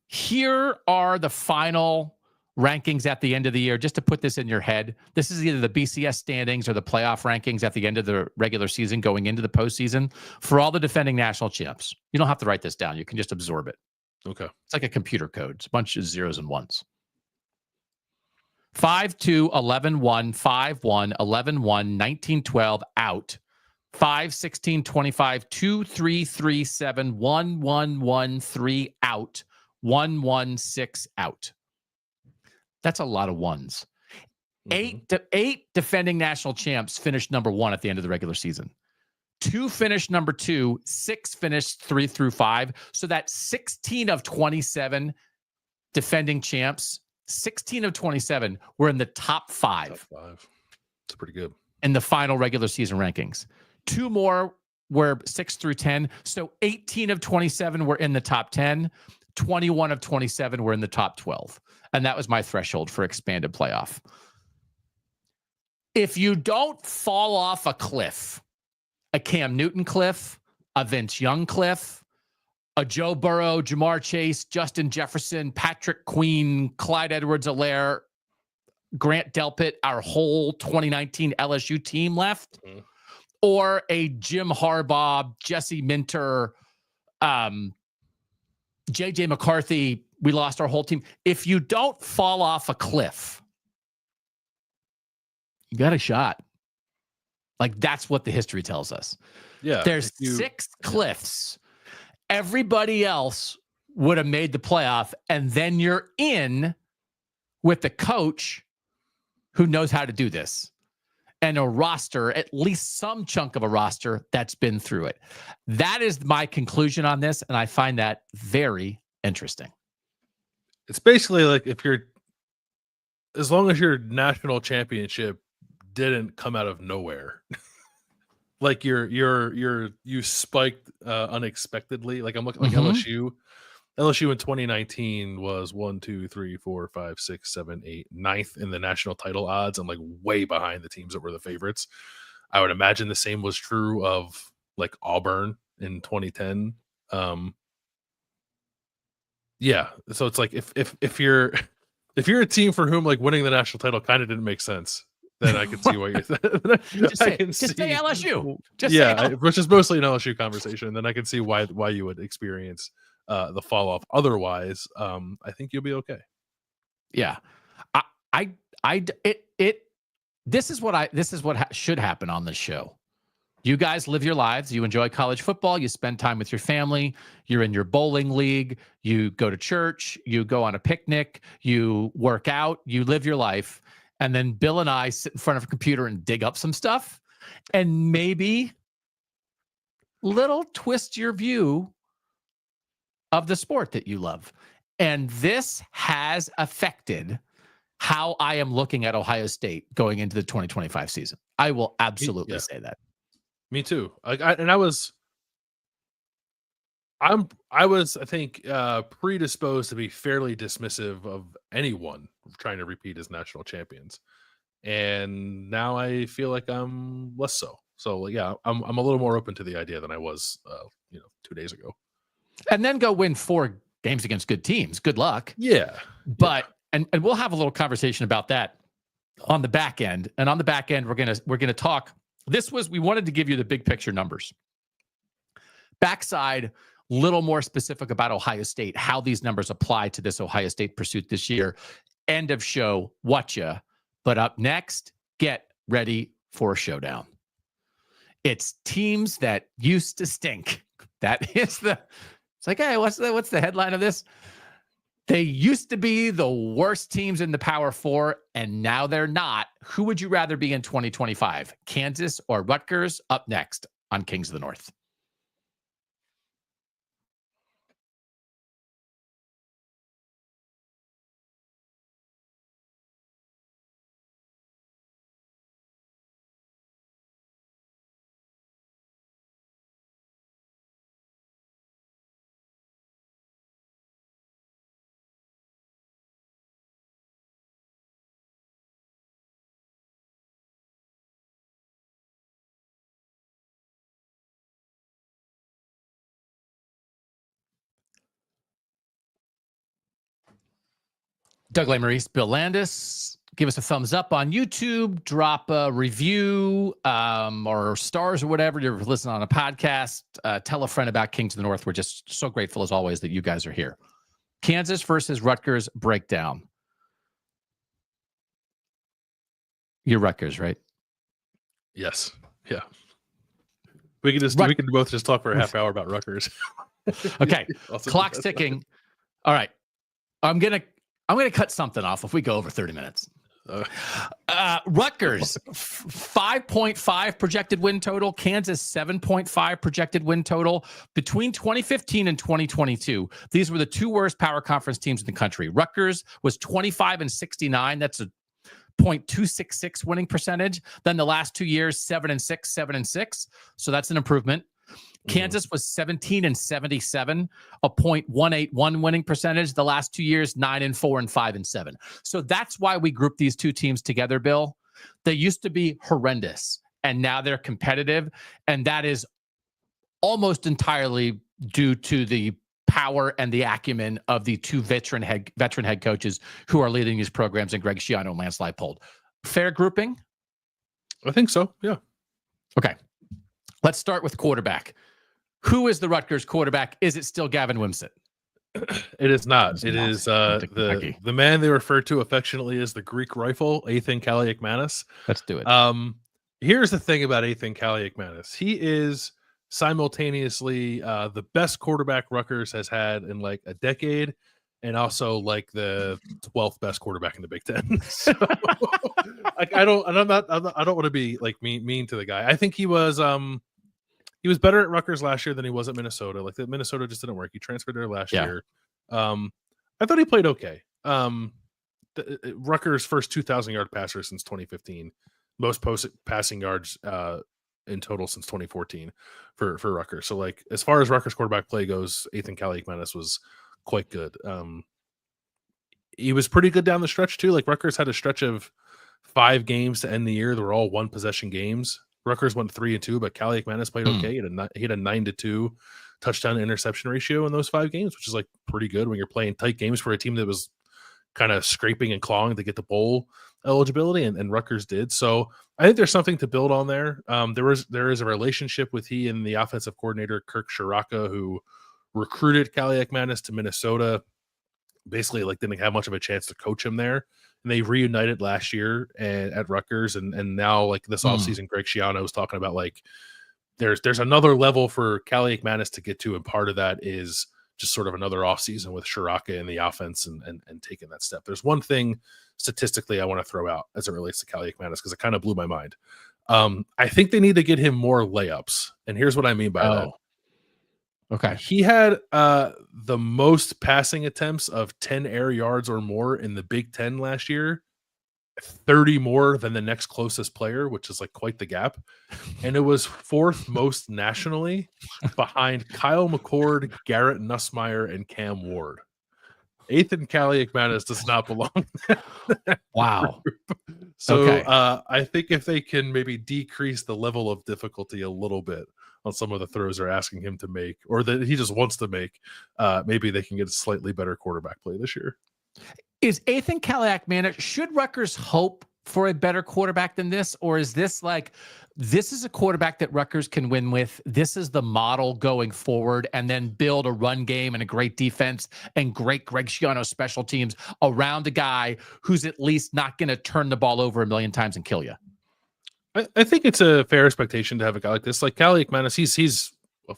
Here are the final rankings at the end of the year, just to put this in your head. This is either the BCS standings or the playoff rankings at the end of the regular season going into the postseason for all the defending national champs. You don't have to write this down. You can just absorb it. Okay. It's like a computer code. It's a bunch of zeros and ones. 5-2, 11-1, 5-1, 11-1, 19-12, out. 5-16, 25, 2-3, 3-7, 1-1, 1-3, out. 1-1, 6, out. That's a lot of ones. Mm-hmm. Eight defending national champs finished number 1 at the end of the regular season. 2 finished number 2, 6 finished 3 through 5. So that 16 of 27 defending champs, 16 of 27 were in the top 5. Top 5. It's pretty good. In the final regular season rankings. 2 more were 6 through 10. So 18 of 27 were in the top 10. 21 of 27 were in the top 12. And that was my threshold for expanded playoff. If you don't fall off a cliff, a Cam Newton cliff, a Vince Young cliff, a Joe Burrow, Jamar Chase, Justin Jefferson, Patrick Queen, Clyde Edwards-Helaire, Grant Delpit, our whole 2019 LSU team left, or a Jim Harbaugh, Jesse Minter, JJ McCarthy, we lost our whole team. If you don't fall off a cliff, you got a shot. Like, that's what the history tells us. Yeah. There's 6 cliffs. Everybody else would have made the playoff, and then you're in with the coach who knows how to do this and a roster, at least some chunk of a roster that's been through it. That is my conclusion on this, and I find that very interesting. It's basically like as long as your national championship didn't come out of nowhere. Like you spiked unexpectedly. Like I'm looking like LSU. LSU in 2019 was 1, 2, 3, 4, 5, 6, 7, 8, 9th in the national title odds, and like way behind the teams that were the favorites. I would imagine the same was true of like Auburn in 2010. Yeah. So it's like if you're a team for whom like winning the national title kind of didn't make sense, then I can see why you're. Just say LSU. Which is mostly an LSU conversation. Then I can see why you would experience the fall off. Otherwise, I think you'll be okay. Yeah, This is what should happen on this show. You guys live your lives. You enjoy college football. You spend time with your family. You're in your bowling league. You go to church. You go on a picnic. You work out. You live your life. And then Bill and I sit in front of a computer and dig up some stuff and maybe little twist your view of the sport that you love. And this has affected how I am looking at Ohio State going into the 2025 season. I will absolutely say that. Me too. I was, I think, predisposed to be fairly dismissive of anyone trying to repeat as national champions, and now I feel like I'm less so. So yeah, I'm a little more open to the idea than I was, 2 days ago. And then go win 4 games against good teams. Good luck. Yeah, but and we'll have a little conversation about that on the back end. And on the back end, we're gonna talk. We wanted to give you the big picture numbers. Backside, little more specific about Ohio State, how these numbers apply to this Ohio State pursuit this year. End of show, Whatcha. But up next, get ready for a showdown. It's teams that used to stink. It's like, hey, what's the headline of this? They used to be the worst teams in the Power 4, and now they're not. Who would you rather be in 2025? Kansas or Rutgers? Up next on Kings of the North. Doug Lesmerises, Bill Landis. Give us a thumbs up on YouTube. Drop a review or stars or whatever. You're listening on a podcast. Tell a friend about Kings of the North. We're just so grateful, as always, that you guys are here. Kansas versus Rutgers breakdown. You're Rutgers, right? Yes. Yeah. We can both just talk for a half hour about Rutgers. Okay. Clock's ticking. All right. I'm gonna cut something off if we go over 30 minutes. Rutgers 5.5 projected win total. Kansas 7.5 projected win total. Between 2015 and 2022, these were the two worst power conference teams in the country. Rutgers was 25-69. That's a .266 winning percentage. Then the last 2 years, 7-6, 7-6. So that's an improvement. Kansas was 17-77, a .181 winning percentage. The last 2 years, 9-4 and 5-7. So that's why we grouped these two teams together, Bill. They used to be horrendous, and now they're competitive, and that is almost entirely due to the power and the acumen of the two veteran head coaches who are leading these programs, in Greg Schiano and Lance Leipold. Fair grouping? I think so. Yeah. Okay. Let's start with quarterback. Who is the Rutgers quarterback? Is it still Gavin Wimsatt? It is not. It is the man they refer to affectionately as the Greek rifle, Ethan Kaliakmanis. Let's do it. Here's the thing about Ethan Kaliakmanis. He is simultaneously the best quarterback Rutgers has had in like a decade, and also like the 12th best quarterback in the Big Ten. So, like I don't want to be like mean to the guy. I think he was better at Rutgers last year than he was at Minnesota. Like that Minnesota just didn't work. He transferred there last year. I thought he played okay. Rutgers' first 2,000-yard passer since 2015, most passing yards in total since 2014 for Rutgers. So like as far as Rutgers quarterback play goes, Ethan Kaliakmanis was quite good. He was pretty good down the stretch too. Like Rutgers had a stretch of 5 games to end the year. They were all 1-possession games. Rutgers went 3-2, but Kaliakmanis played okay. He had a 9-2 touchdown to interception ratio in those 5 games, which is like pretty good when you're playing tight games for a team that was kind of scraping and clawing to get the bowl eligibility, and Rutgers did. So I think there's something to build on there. There is a relationship with he and the offensive coordinator Kirk Shiraka, who recruited Kaliakmanis to Minnesota. Basically, like didn't have much of a chance to coach him there. And they reunited last year at Rutgers, and now like this offseason, Greg Schiano was talking about like there's another level for Kaliakmanis to get to, and part of that is just sort of another offseason with Shiraka in the offense and taking that step. There's one thing statistically I want to throw out as it relates to Kaliakmanis because it kind of blew my mind. I think they need to get him more layups, and here's what I mean by that. Okay. He had the most passing attempts of 10 air yards or more in the Big Ten last year, 30 more than the next closest player, which is like quite the gap. And it was 4th most nationally behind Kyle McCord, Garrett Nussmeier, and Cam Ward. Ethan Kaliakmanis does not belong. Wow. So okay. I think if they can maybe decrease the level of difficulty a little bit on some of the throws they're asking him to make, or that he just wants to make, maybe they can get a slightly better quarterback play this year. Is Ethan Kaliakmanis, should Rutgers hope for a better quarterback than this? Or is this like, this is a quarterback that Rutgers can win with, this is the model going forward, and then build a run game and a great defense and great Greg Schiano special teams around a guy who's at least not going to turn the ball over a million times and kill you? I think it's a fair expectation to have a guy like this. Like Kaliakmanis, he's a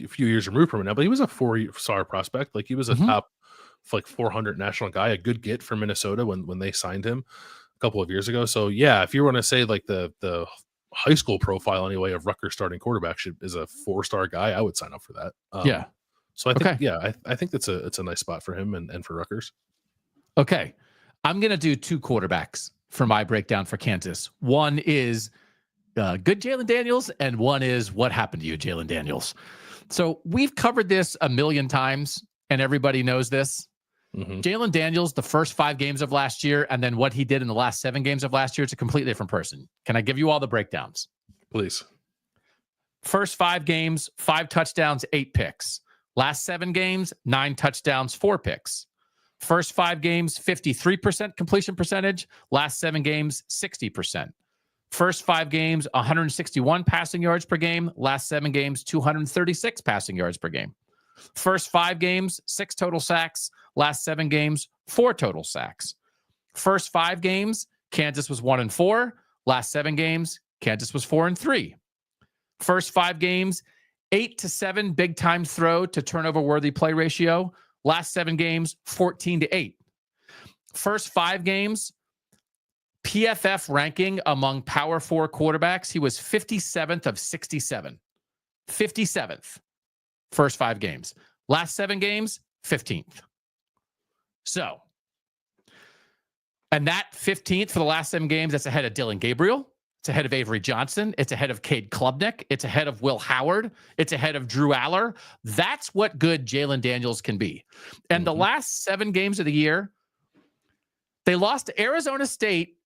few years removed from it now, but he was a 4-star prospect. Like he was a top like 400 national guy, a good get for Minnesota when they signed him a couple of years ago. So yeah, if you want to say like the high school profile anyway of Rutgers starting quarterback is a 4-star guy, I would sign up for that. Yeah. So I think I think it's a nice spot for him and for Rutgers. Okay, I'm gonna do 2 quarterbacks for my breakdown for Kansas. One is good Jalen Daniels, and one is what happened to you, Jalen Daniels. So we've covered this a million times, and everybody knows this. Jalen Daniels, the first 5 games of last year, and then what he did in the last 7 games of last year, it's a completely different person. Can I give you all the breakdowns? Please. First 5 games, 5 touchdowns, 8 picks. Last 7 games, 9 touchdowns, 4 picks. First 5 games, 53% completion percentage. Last 7 games, 60%. First 5 games, 161 passing yards per game. Last 7 games, 236 passing yards per game. First 5 games, 6 total sacks. Last 7 games, 4 total sacks. First 5 games, Kansas was 1-4. Last 7 games, Kansas was 4-3. First 5 games, 8-7 big time throw to turnover worthy play ratio. Last 7 games, 14-8. First 5 games, PFF ranking among Power 4 quarterbacks, he was 57th of 67. 57th. First 5 games. Last 7 games, 15th. So, and that 15th for the last 7 games, that's ahead of Dylan Gabriel. It's ahead of Avery Johnson. It's ahead of Cade Klubnik. It's ahead of Will Howard. It's ahead of Drew Aller. That's what good Jalen Daniels can be. And the last 7 games of the year, they lost to Arizona State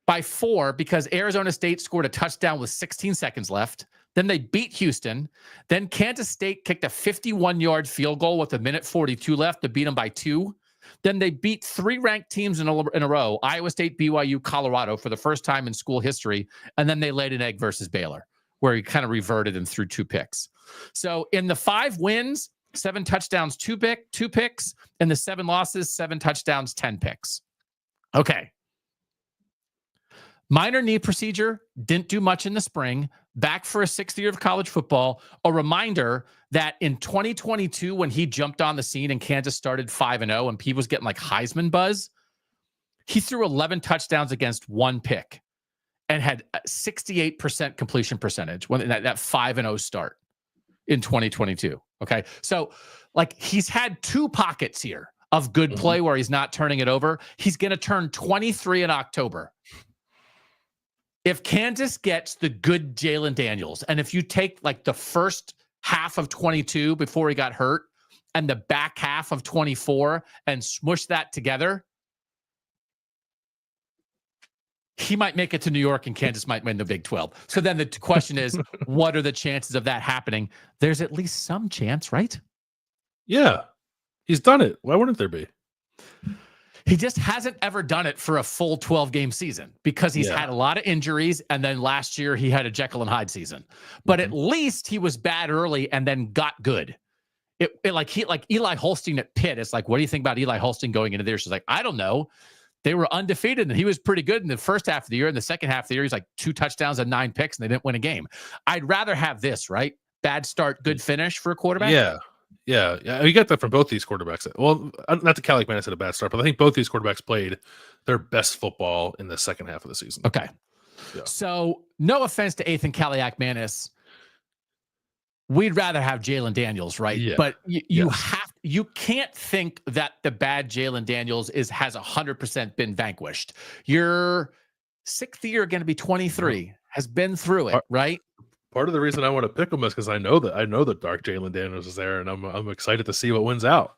by 4 because Arizona State scored a touchdown with 16 seconds left. Then they beat Houston. Then Kansas State kicked a 51-yard field goal with 1:42 left to beat them by 2. Then they beat 3 ranked teams in a row, Iowa State, BYU, Colorado, for the first time in school history. And then they laid an egg versus Baylor, where he kind of reverted and threw 2 picks. So in the 5 wins, 7 touchdowns, 2 picks. In the 7 losses, 7 touchdowns, 10 picks. Okay. Minor knee procedure, didn't do much in the spring. Back for a 6th year of college football. A reminder that in 2022, when he jumped on the scene and Kansas started 5-0 and people was getting like Heisman buzz, he threw 11 touchdowns against 1 pick and had a 68% completion percentage when that 5-0 start in 2022. Okay. So like he's had 2 pockets here of good play where he's not turning it over. He's going to turn 23 in October. If Kansas gets the good Jalen Daniels, and if you take like the first half of 22 before he got hurt and the back half of 24 and smush that together, he might make it to New York and Kansas might win the Big 12. So then the question is, what are the chances of that happening? There's at least some chance, right? Yeah. He's done it. Why wouldn't there be? He just hasn't ever done it for a full 12-game season because he's had a lot of injuries. And then last year he had a Jekyll and Hyde season, but at least he was bad early and then got good. It like Eli Holstein at Pitt. It's like, what do you think about Eli Holstein going into there? She's like, I don't know. They were undefeated and he was pretty good in the first half of the year. In the second half of the year, he's like 2 touchdowns and 9 picks and they didn't win a game. I'd rather have this, right? Bad start, good finish for a quarterback. Yeah, you get that from both these quarterbacks. Well, not that Calic Man said a bad start, but I think both these quarterbacks played their best football in the second half of the season. Okay. Yeah. So no offense to Ethan Kaliak-Manis. We'd rather have Jalen Daniels, right? Yeah. But you can't think that the bad Jalen Daniels has 100% been vanquished. Your 6th year going to be 23, has been through it, right? Part of the reason I want to pick him is because I know that dark Jalen Daniels is there, and I'm excited to see what wins out.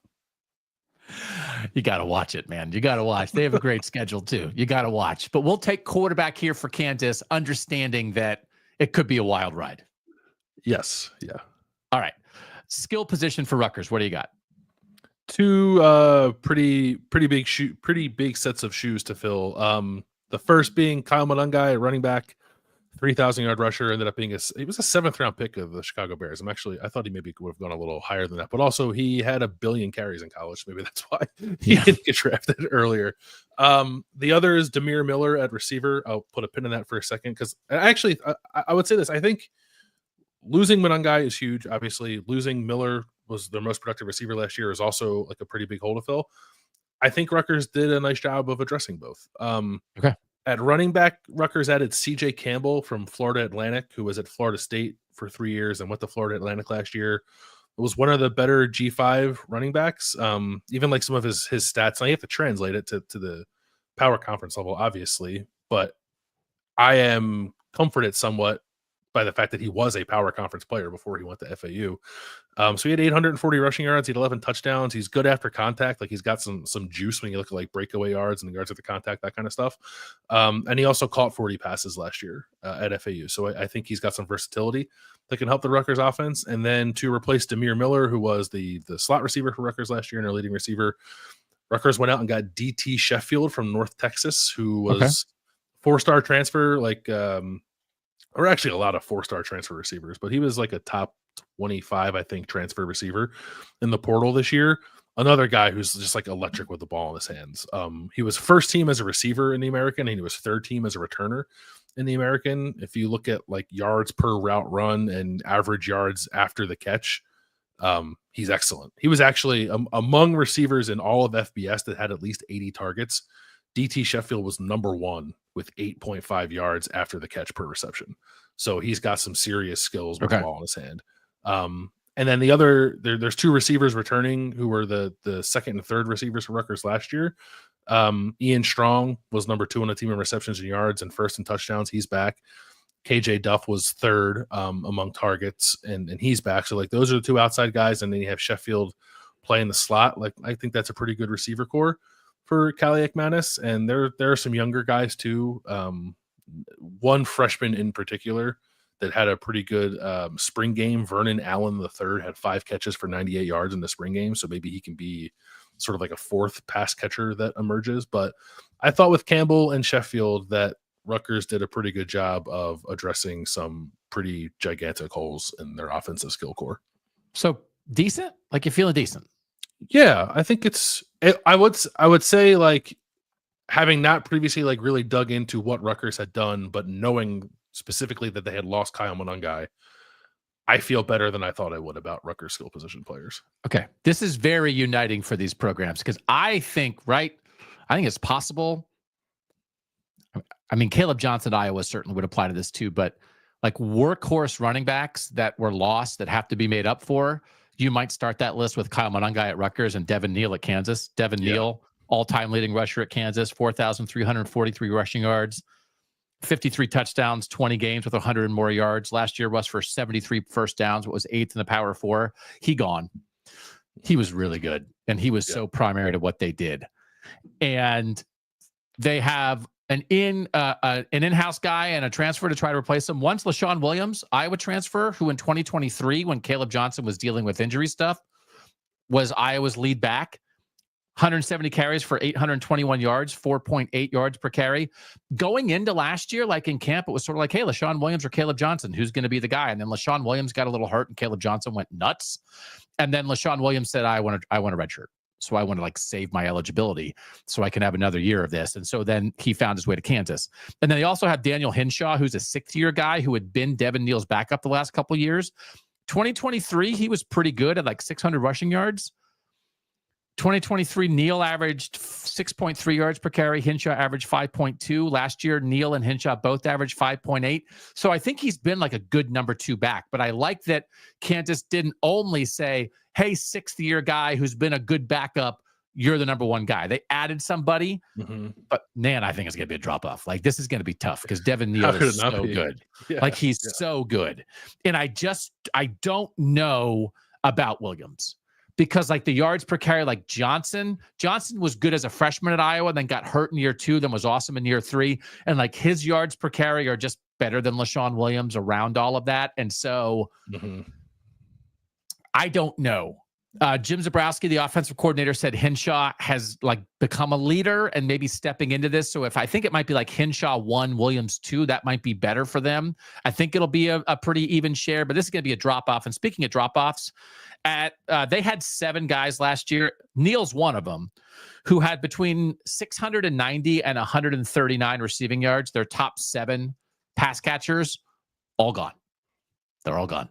You got to watch it, man. You got to watch. They have a great schedule too. You got to watch. But we'll take quarterback here for Kansas, understanding that it could be a wild ride. Yes. Yeah. All right. Skill position for Rutgers. What do you got? 2 pretty big sets of shoes to fill. The first being Kyle Monungai, running back. 3,000-yard rusher, ended up being he was a 7th-round pick of the Chicago Bears. I thought he maybe would have gone a little higher than that, but also he had 1 billion carries in college. Maybe that's why he didn't get drafted earlier. The other is Demir Miller at receiver. I'll put a pin in that for a second because actually I would say this. I think losing Monungai is huge. Obviously, losing Miller was their most productive receiver last year is also like a pretty big hole to fill. I think Rutgers did a nice job of addressing both. Okay. At running back, Rutgers added CJ Campbell from Florida Atlantic, who was at Florida State for 3 years and went to Florida Atlantic last year. It was one of the better G5 running backs. Even like some of his stats, now you have to translate it to the power conference level, obviously, but I am comforted somewhat by the fact that he was a power conference player before he went to FAU. So he had 840 rushing yards. He had 11 touchdowns. He's good after contact. Like he's got some juice when you look at like breakaway yards and the yards at the contact, that kind of stuff. And he also caught 40 passes last year at FAU. So I think he's got some versatility that can help the Rutgers offense. And then to replace Demir Miller, who was the slot receiver for Rutgers last year and their leading receiver, Rutgers went out and got DT Sheffield from North Texas, who was 4-star transfer, or actually a lot of 4-star transfer receivers, but he was like a top 25, I think, transfer receiver in the portal this year. Another guy who's just like electric with the ball in his hands. He was first team as a receiver in the American, and he was third team as a returner in the American. If you look at like yards per route run and average yards after the catch, he's excellent. He was actually among receivers in all of FBS that had at least 80 targets. DT Sheffield was number 1 with 8.5 yards after the catch per reception. So he's got some serious skills with the ball in his hand. And then the other, there's 2 receivers returning who were the second and third receivers for Rutgers last year. Ian Strong was number 2 on the team in receptions and yards, and first in touchdowns. He's back. KJ Duff was third among targets, and he's back. So like those are the 2 outside guys, and then you have Sheffield playing the slot. Like I think that's a pretty good receiver core for Kaliakmanis, and there are some younger guys too. One freshman in particular that had a pretty good spring game. Vernon Allen III had 5 catches for 98 yards in the spring game, so maybe he can be sort of like a 4th pass catcher that emerges. But I thought with Campbell and Sheffield that Rutgers did a pretty good job of addressing some pretty gigantic holes in their offensive skill core. So decent? Like you're feeling decent? Yeah, I think I would say, like, having not previously like really dug into what Rutgers had done, but knowing specifically that they had lost Kyle Monangai, I feel better than I thought I would about Rutgers skill position players. Okay. This is very uniting for these programs because I think it's possible. I mean, Caleb Johnson, Iowa certainly would apply to this too, but like workhorse running backs that were lost that have to be made up for, you might start that list with Kyle Monangai at Rutgers and Devin Neal at Kansas. Devin Neal, all-time leading rusher at Kansas, 4,343 rushing yards, 53 touchdowns, 20 games with 100 and more yards. Last year was for 73 first downs, what was 8th in the Power 4. He gone. He was really good, and he was so primary to what they did. And they have an in-house guy and a transfer to try to replace him. One's LaShawn Williams, Iowa transfer, who in 2023, when Caleb Johnson was dealing with injury stuff, was Iowa's lead back. 170 carries for 821 yards, 4.8 yards per carry. Going into last year, like in camp, it was sort of like, hey, LaShawn Williams or Caleb Johnson, who's going to be the guy? And then LaShawn Williams got a little hurt and Caleb Johnson went nuts. And then LaShawn Williams said, I want a redshirt. So I want to like save my eligibility so I can have another year of this. And so then he found his way to Kansas. And then they also have Daniel Hinshaw, who's a 6th-year guy who had been Devin Neal's backup the last couple of years. 2023, he was pretty good at like 600 rushing yards. 2023, Neal averaged 6.3 yards per carry. Hinshaw averaged 5.2. Last year, Neal and Hinshaw both averaged 5.8. So I think he's been like a good number 2 back. But I like that Kansas didn't only say, hey, 6th-year guy who's been a good backup, you're the number 1 guy. They added somebody, but man, I think it's going to be a drop-off. Like, this is going to be tough because Devin Neal is so good. Like, he's so good. And I don't know about Williams. Because like the yards per carry, like Johnson was good as a freshman at Iowa, then got hurt in year 2, then was awesome in year 3. And like his yards per carry are just better than LaShawn Williams around all of that. And so I don't know. Jim Zabrowski, the offensive coordinator, said Hinshaw has like become a leader and maybe stepping into this. So I think it might be like Hinshaw 1, Williams 2, that might be better for them. I think it'll be a pretty even share, but this is going to be a drop-off. And speaking of drop-offs, they had 7 guys last year. Neal's one of them, who had between 690 and 139 receiving yards. Their top 7 pass catchers, all gone. They're all gone.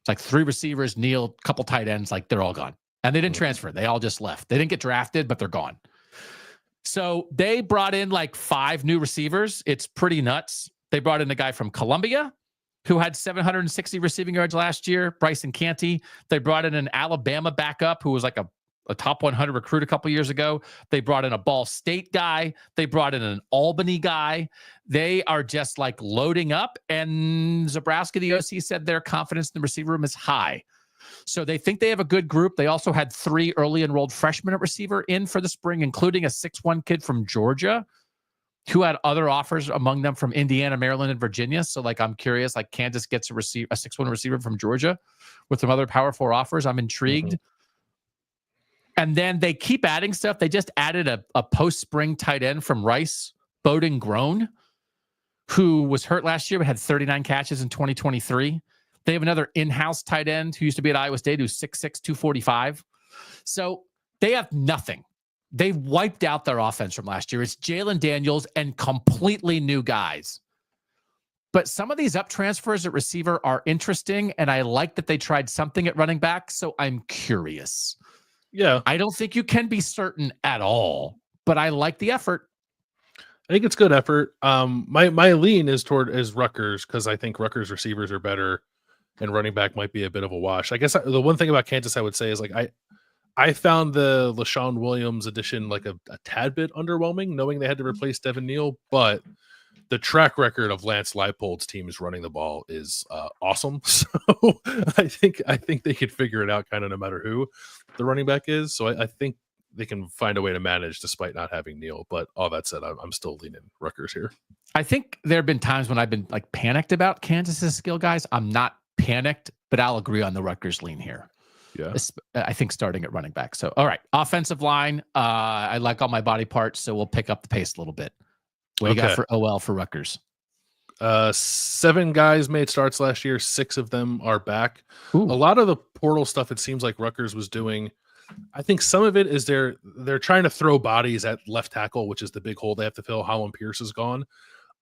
It's like 3 receivers, Neal, couple tight ends, like they're all gone. And they didn't transfer. They all just left. They didn't get drafted, but they're gone. So they brought in like 5 new receivers. It's pretty nuts. They brought in a guy from Columbia who had 760 receiving yards last year, Bryson Canty. They brought in an Alabama backup who was like a top 100 recruit a couple years ago. They brought in a Ball State guy. They brought in an Albany guy. They are just like loading up. And Zabrowski, the OC, said their confidence in the receiver room is high. So they think they have a good group. They also had 3 early enrolled freshmen at receiver in for the spring, including a 6'1" kid from Georgia who had other offers, among them from Indiana, Maryland, and Virginia. So like, I'm curious, like Kansas gets a 6'1" receiver from Georgia with some other Power 4 offers. I'm intrigued. And then they keep adding stuff. They just added a post-spring tight end from Rice, Bowden Grown, who was hurt last year but had 39 catches in 2023. They have another in-house tight end who used to be at Iowa State who's 6'6", 245. So they have nothing. They wiped out their offense from last year. It's Jalen Daniels and completely new guys. But some of these up transfers at receiver are interesting, and I like that they tried something at running back, so I'm curious. Yeah. I don't think you can be certain at all, but I like the effort. I think it's good effort. My lean is toward Rutgers because I think Rutgers receivers are better and running back might be a bit of a wash. I guess the one thing about Kansas I would say is like I found the LaShawn Williams addition like a tad bit underwhelming, knowing they had to replace Devin Neal, but the track record of Lance Leipold's teams running the ball is awesome. So I think they could figure it out kind of no matter who the running back is. So I think they can find a way to manage despite not having Neal. But all that said, I'm still leaning Rutgers here. I think there have been times when I've been like panicked about Kansas's skill guys. I'm not panicked, but I'll agree on the Rutgers lean here. Yeah, I think starting at running back. So, all right, offensive line. I like all my body parts, so we'll pick up the pace a little bit. What do you got for OL for Rutgers? 7 guys made starts last year. 6 of them are back. Ooh. A lot of the portal stuff it seems like Rutgers was doing. I think some of it is they're trying to throw bodies at left tackle, which is the big hole they have to fill. Holland Pierce is gone.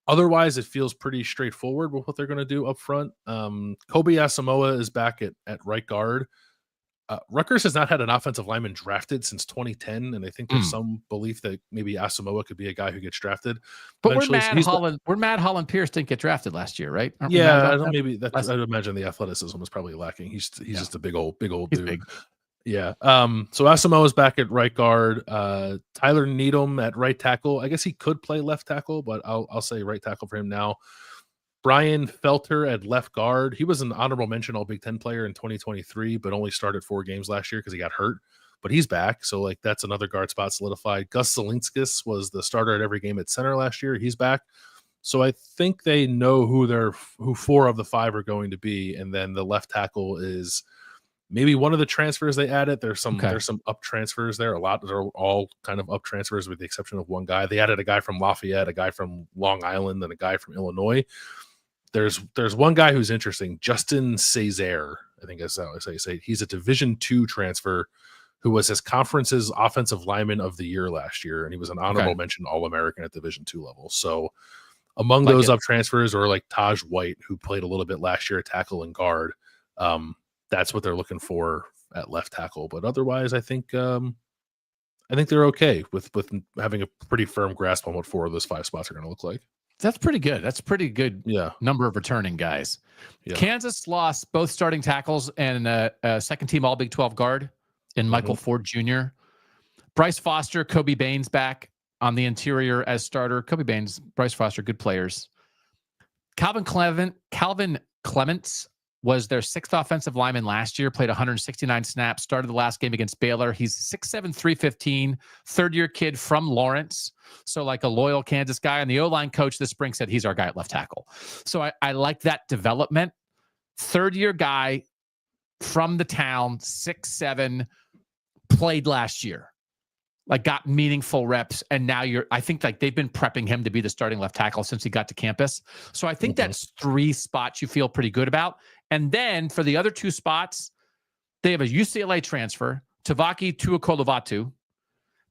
Otherwise, it feels pretty straightforward with what they're going to do up front. Kobe Asamoah is back at right guard. Rutgers has not had an offensive lineman drafted since 2010, and I think there's some belief that maybe Asamoah could be a guy who gets drafted. But we're mad Holland Pierce didn't get drafted last year, right? Yeah, I'd imagine the athleticism was probably lacking. He's just a big old dude. Big. Yeah. So Asamoah is back at right guard. Tyler Needham at right tackle. I guess he could play left tackle, but I'll say right tackle for him now. Brian Felter at left guard. He was an honorable mention All Big Ten player in 2023, but only started 4 games last year because he got hurt. But he's back, so like that's another guard spot solidified. Gus Zelinskis was the starter at every game at center last year. He's back. So I think they know who 4 of the 5 are going to be, and then the left tackle is maybe one of the transfers they added. There's some up transfers there. A lot are all kind of up transfers with the exception of one guy. They added a guy from Lafayette, a guy from Long Island, and a guy from Illinois. There's one guy who's interesting, Justin Césaire, I think that's how I say. He's a Division II transfer who was his conference's offensive lineman of the year last year, and he was an honorable mention All-American at Division II level. So among those up transfers, or like Taj White, who played a little bit last year at tackle and guard, that's what they're looking for at left tackle. But otherwise, I think they're okay with having a pretty firm grasp on what 4 of those 5 spots are going to look like. That's pretty good. That's pretty good. Yeah. Number of returning guys. Yeah. Kansas lost both starting tackles and a second team All Big 12 guard in Michael Ford Jr. Bryce Foster, Kobe Baines back on the interior as starter. Kobe Baines, Bryce Foster, good players. Calvin Clements was their 6th offensive lineman last year, played 169 snaps, started the last game against Baylor. He's 6'7", 315, third-year kid from Lawrence, so like a loyal Kansas guy. And the O-line coach this spring said he's our guy at left tackle. So I like that development. Third-year guy from the town, 6'7", played last year. Like got meaningful reps, and now I think like they've been prepping him to be the starting left tackle since he got to campus. So I think that's 3 spots you feel pretty good about. And then for the other 2 spots, they have a UCLA transfer, Tavaki Tuakolovatu.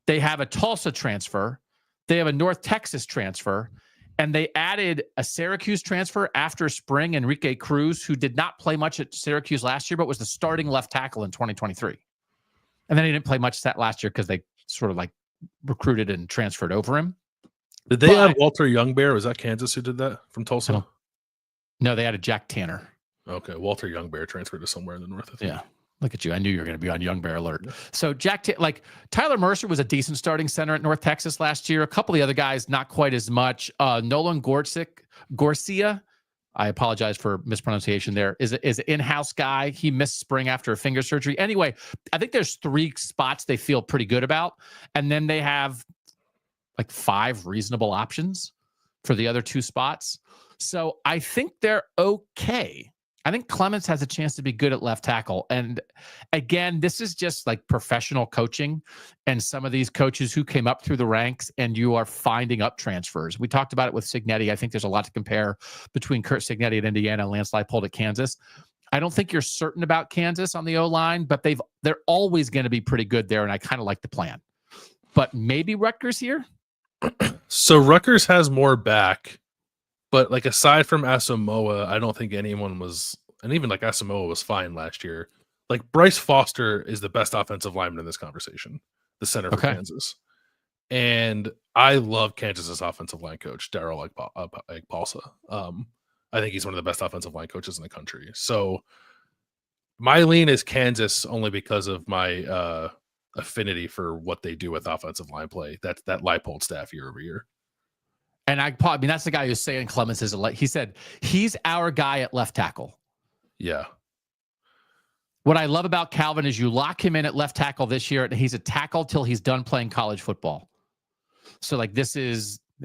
They have a Tulsa transfer. They have a North Texas transfer. And they added a Syracuse transfer after spring, Enrique Cruz, who did not play much at Syracuse last year, but was the starting left tackle in 2023. And then he didn't play much that last year because they sort of like recruited and transferred over him. Did they add Walter Youngbear? Was that Kansas who did that from Tulsa? No, they added Jack Tanner. Okay, Walter Youngbear transferred to somewhere in the north, I think. Yeah, look at you. I knew you were going to be on Youngbear alert. So Tyler Mercer was a decent starting center at North Texas last year. A couple of the other guys, not quite as much. Nolan Garcia, I apologize for mispronunciation there, is an in-house guy. He missed spring after a finger surgery. Anyway, I think there's 3 spots they feel pretty good about. And then they have like 5 reasonable options for the other 2 spots. So I think they're okay. I think Clemens has a chance to be good at left tackle. And again, this is just like professional coaching and some of these coaches who came up through the ranks, and you are finding up transfers. We talked about it with Cignetti. I think there's a lot to compare between Kurt Cignetti at Indiana and Lance Leipold at Kansas. I don't think you're certain about Kansas on the O-line, but they're always going to be pretty good there, and I kind of like the plan. But maybe Rutgers here? So Rutgers has more back. But like aside from Asamoah, I don't think anyone was, and even like Asamoah was fine last year. Like Bryce Foster is the best offensive lineman in this conversation, the center for Kansas. And I love Kansas's offensive line coach, Darryl Egbalsa. I think he's one of the best offensive line coaches in the country. So my lean is Kansas only because of my affinity for what they do with offensive line play. That's that Leipold staff year over year. And I mean, that's the guy who's saying Clemens is he said he's our guy at left tackle. Yeah. What I love about Calvin is you lock him in at left tackle this year, and he's a tackle till he's done playing college football. So like I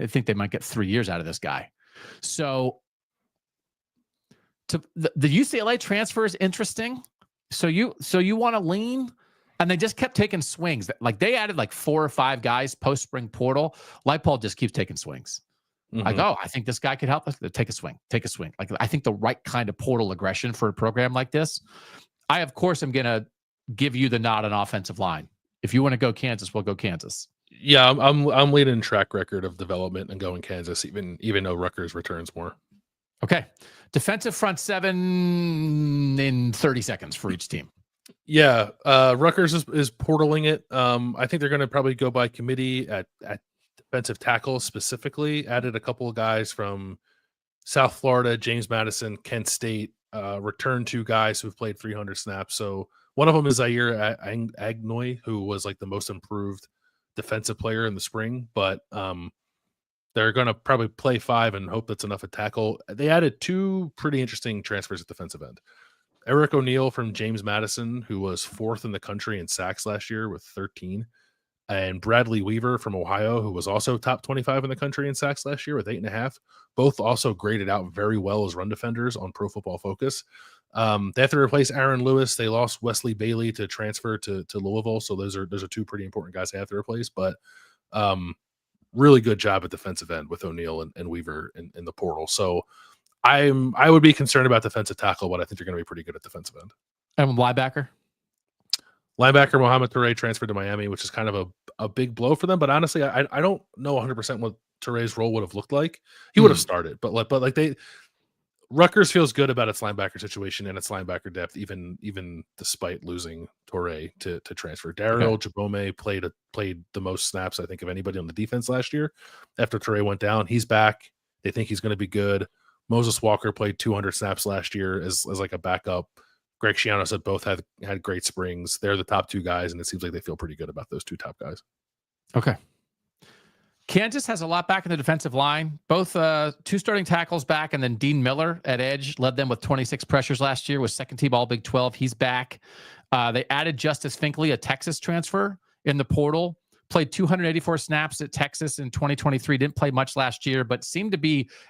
think they might get 3 years out of this guy. So the UCLA transfer is interesting. So you want to lean, and they just kept taking swings. Like they added like 4 or 5 guys post spring portal. Leipold just keeps taking swings. Like, I think this guy could help us. Take a swing. Like, I think the right kind of portal aggression for a program like this. I, of course, am going to give you the nod on offensive line. If you want to go Kansas, we'll go Kansas. Yeah, I'm leading track record of development and going Kansas, even though Rutgers returns more. Okay. Defensive front 7 in 30 seconds for each team. Yeah, Rutgers is portaling it. I think they're going to probably go by committee at defensive tackle specifically. Added a couple of guys from South Florida, James Madison, Kent State. Returned 2 guys who've played 300 snaps. So one of them is Zaire Agnoy, who was like the most improved defensive player in the spring. But they're going to probably play 5 and hope that's enough at tackle. They added 2 pretty interesting transfers at defensive end. Eric O'Neill from James Madison, who was 4th in the country in sacks last year with 13. And Bradley Weaver from Ohio, who was also top 25 in the country in sacks last year with 8.5. Both also graded out very well as run defenders on Pro Football Focus. They have to replace Aaron Lewis. They lost Wesley Bailey to transfer to Louisville. So those are 2 pretty important guys they have to replace. But really good job at defensive end with O'Neill and Weaver in the portal. So I would be concerned about defensive tackle, but I think they're going to be pretty good at defensive end. And linebacker? Linebacker Mohamed Toure transferred to Miami, which is kind of a big blow for them. But honestly, I don't know 100% what Toure's role would have looked like. He would have started, but Rutgers feels good about its linebacker situation and its linebacker depth, even despite losing Toure to transfer. Daryl Jabome played the most snaps, I think, of anybody on the defense last year. After Toure went down, he's back. They think he's going to be good. Moses Walker played 200 snaps last year as like a backup. Greg Schiano said both had great springs. They're the top 2 guys, and it seems like they feel pretty good about those 2 top guys. Okay. Kansas has a lot back in the defensive line. Both 2 starting tackles back, and then Dean Miller at edge led them with 26 pressures last year, was second-team All Big 12. He's back. They added Justice Finkley, a Texas transfer, in the portal. Played 284 snaps at Texas in 2023. Didn't play much last year, but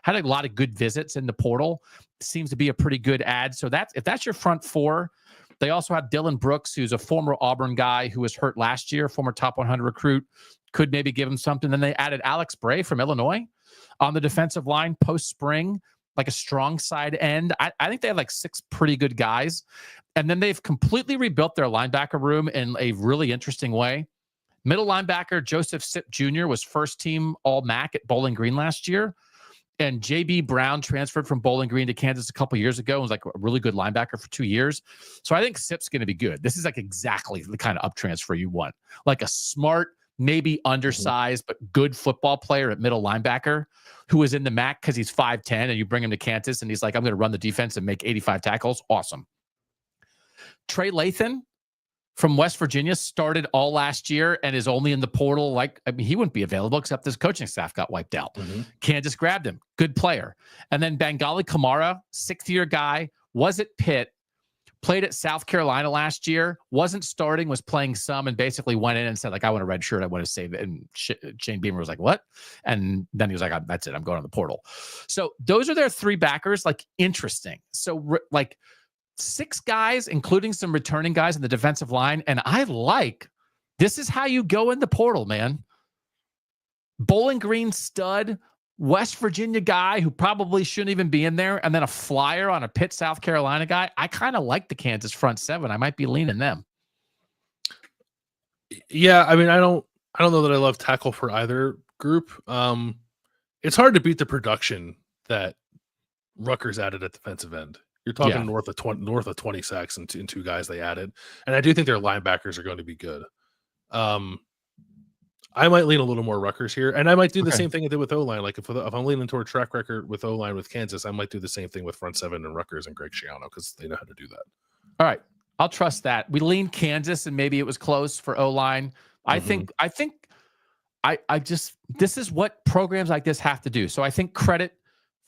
had a lot of good visits in the portal. Seems to be a pretty good ad. So if that's your front 4, they also have Dylan Brooks, who's a former Auburn guy who was hurt last year, former top 100 recruit, could maybe give him something. Then they added Alex Bray from Illinois on the defensive line post-spring, like a strong side end. I think they have like 6 pretty good guys. And then they've completely rebuilt their linebacker room in a really interesting way. Middle linebacker Joseph Sipp Jr. was first-team All-MAC at Bowling Green last year. And J.B. Brown transferred from Bowling Green to Kansas a couple years ago and was like a really good linebacker for 2 years. So I think Sipp's going to be good. This is like exactly the kind of up transfer you want. Like a smart, maybe undersized, but good football player at middle linebacker who is in the MAC because he's 5'10", and you bring him to Kansas and he's like, I'm going to run the defense and make 85 tackles. Awesome. Trey Lathan from West Virginia started all last year and is only in the portal. He wouldn't be available except his coaching staff got wiped out. Kansas grabbed him. Good player. And then Bengali Kamara, 6th-year guy, was at Pitt, played at South Carolina last year, wasn't starting, was playing some, and basically went in and said, like, I want a red shirt. I want to save it. And Shane Beamer was like, what? And then he was like, that's it. I'm going on the portal. So those are their three backers. Like, interesting. So like 6 guys, including some returning guys in the defensive line. And I like, this is how you go in the portal, man. Bowling Green stud, West Virginia guy who probably shouldn't even be in there, and then a flyer on a Pitt, South Carolina guy. I kind of like the Kansas front 7. I might be leaning them. Yeah, I mean, I don't know that I love tackle for either group. It's hard to beat the production that Rutgers added at defensive end. You're talking north of 20 sacks and two guys they added, and I do think their linebackers are going to be good. I might lean a little more Rutgers here, and I might do the same thing I did with O-line. Like if I'm leaning toward track record with O-line with Kansas, I might do the same thing with front 7 and Rutgers and Greg Schiano because they know how to do that. All right, I'll trust that. We leaned Kansas, and maybe it was close for O-line. I think this is what programs like this have to do. So I think credit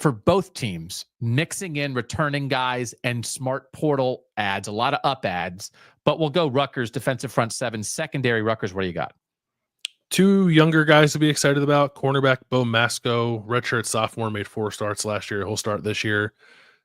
for both teams mixing in returning guys and smart portal ads, a lot of up ads. But we'll go Rutgers defensive front 7, secondary Rutgers. What do you got? 2 younger guys to be excited about. Cornerback Bo Masco, redshirt sophomore, made 4 starts last year. He'll start this year.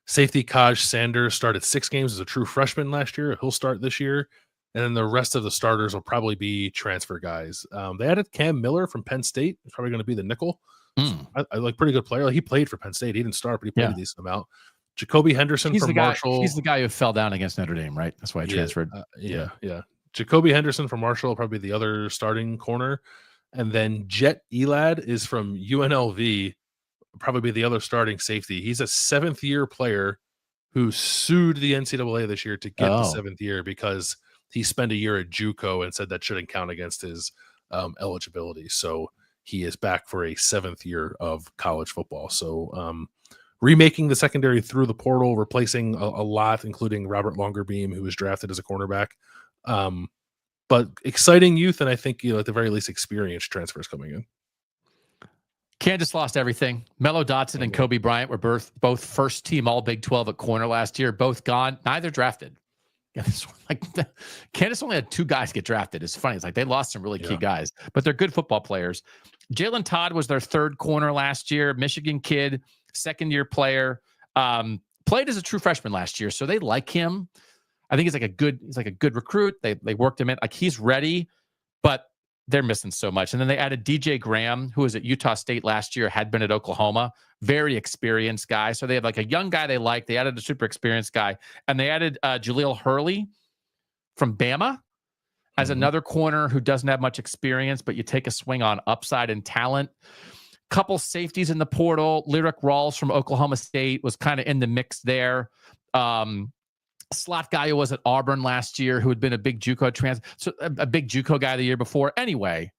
Safety Kaj Sanders started 6 games as a true freshman last year. He'll start this year. And then the rest of the starters will probably be transfer guys. They added Cam Miller from Penn State. He's probably going to be the nickel. I like pretty good player. Like, he played for Penn State. He didn't start, but he played a decent amount. Jacoby Henderson from Marshall. He's the guy who fell down against Notre Dame, right? That's why he transferred. Yeah. Jacoby Henderson from Marshall will probably be the other starting corner. And then Jet Elad is from UNLV, probably the other starting safety. He's a 7th-year player who sued the NCAA this year to get the 7th year because he spent a year at JUCO and said that shouldn't count against his eligibility. So he is back for a 7th year of college football. So remaking the secondary through the portal, replacing a lot, including Robert Longerbeam, who was drafted as a cornerback. But exciting youth, and I think, at the very least, experienced transfers coming in. Kansas lost everything. Mello Dotson and Kobe Bryant were both first team All Big 12 at corner last year. Both gone. Neither drafted. Yeah, Kansas only had 2 guys get drafted. It's funny. It's like they lost some really key guys, but they're good football players. Jalen Todd was their 3rd corner last year. Michigan kid, 2nd-year player. Played as a true freshman last year, so they like him. I think he's like a good recruit. They worked him in. Like, he's ready, but they're missing so much. And then they added DJ Graham, who was at Utah State last year, had been at Oklahoma. Very experienced guy. So they have like a young guy they like. They added a super experienced guy. And they added Jaleel Hurley from Bama as another corner who doesn't have much experience, but you take a swing on upside and talent. Couple safeties in the portal. Lyric Rawls from Oklahoma State was kind of in the mix there. Slot guy who was at Auburn last year, who had been a big JUCO a big JUCO guy the year before. Anyway,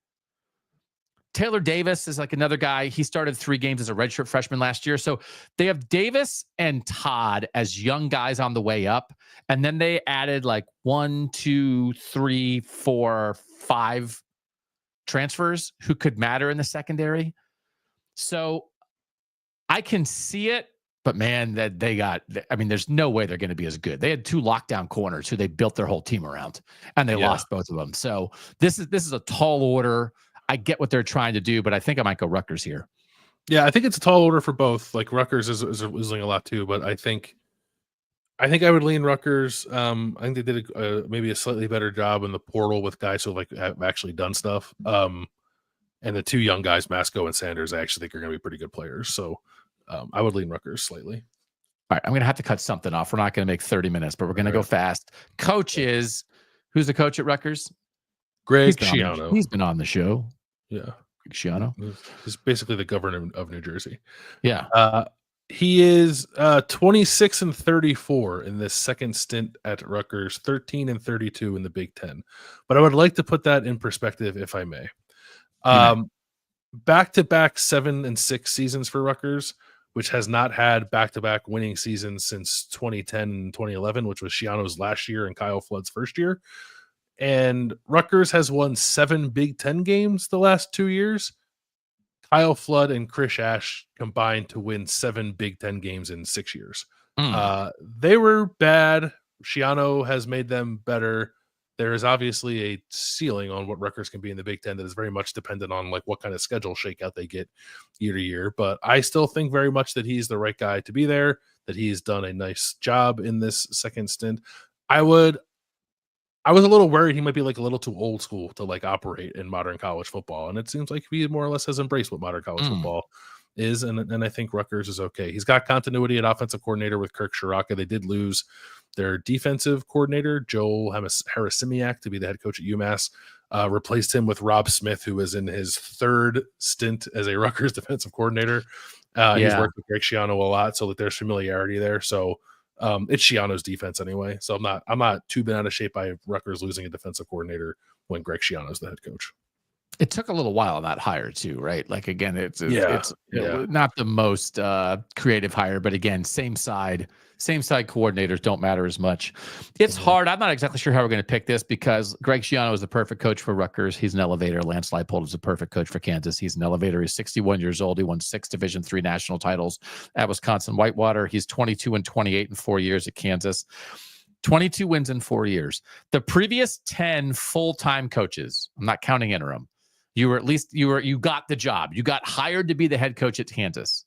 Taylor Davis is like another guy. He started 3 games as a redshirt freshman last year. So they have Davis and Todd as young guys on the way up. And then they added like 1, 2, 3, 4, 5 transfers who could matter in the secondary. So I can see it. But man, there's no way they're going to be as good. They had 2 lockdown corners who they built their whole team around, and they lost both of them. So this is a tall order. I get what they're trying to do, but I think I might go Rutgers here. Yeah, I think it's a tall order for both. Like, Rutgers is losing a lot too, but I think I would lean Rutgers. I think they did maybe a slightly better job in the portal with guys who have actually done stuff. And the 2 young guys, Masco and Sanders, I actually think are going to be pretty good players. So I would lean Rutgers slightly. All right, I'm going to have to cut something off. We're not going to make 30 minutes, but we're going to go fast. Who's the coach at Rutgers? Greg Schiano. He's been on the show. Yeah. Greg Schiano. He's basically the governor of New Jersey. Yeah. He is 26-34 in this second stint at Rutgers, 13-32 in the Big Ten. But I would like to put that in perspective, if I may. Back-to-back 7-6 seasons for Rutgers, which has not had back-to-back winning seasons since 2010 and 2011, which was Schiano's last year and Kyle Flood's first year. And Rutgers has won 7 Big Ten games the last 2 years. Kyle Flood and Chris Ash combined to win 7 Big Ten games in 6 years. They were bad Schiano has made them better. There is obviously a ceiling on what Rutgers can be in the Big Ten that is very much dependent on like what kind of schedule shakeout they get year to year. But I still think very much that he's the right guy to be there, that he's done a nice job in this second stint. I was a little worried he might be like a little too old school to like operate in modern college football. And it seems like he more or less has embraced what modern college football is. And I think Rutgers is okay. He's got continuity at offensive coordinator with Kirk Shiraka. They did lose their defensive coordinator, Joel Harasimiak, to be the head coach at UMass. Replaced him with Rob Smith, who is in his third stint as a Rutgers defensive coordinator. He's worked with Greg Schiano a lot, so that there's familiarity there. So it's Schiano's defense anyway. So I'm not too bent out of shape by Rutgers losing a defensive coordinator when Greg Schiano's the head coach. It took a little while on that hire too, right? Like again, it's not the most creative hire, but again, same side coordinators don't matter as much. It's hard. I'm not exactly sure how we're going to pick this because Greg Schiano is the perfect coach for Rutgers. He's an elevator. Lance Leipold is a perfect coach for Kansas. He's an elevator. He's 61 years old. He won 6 Division III national titles at Wisconsin Whitewater. He's 22-28 in 4 years at Kansas. 22 wins in 4 years. The previous 10 full-time coaches, I'm not counting interim, you got the job. You got hired to be the head coach at Kansas.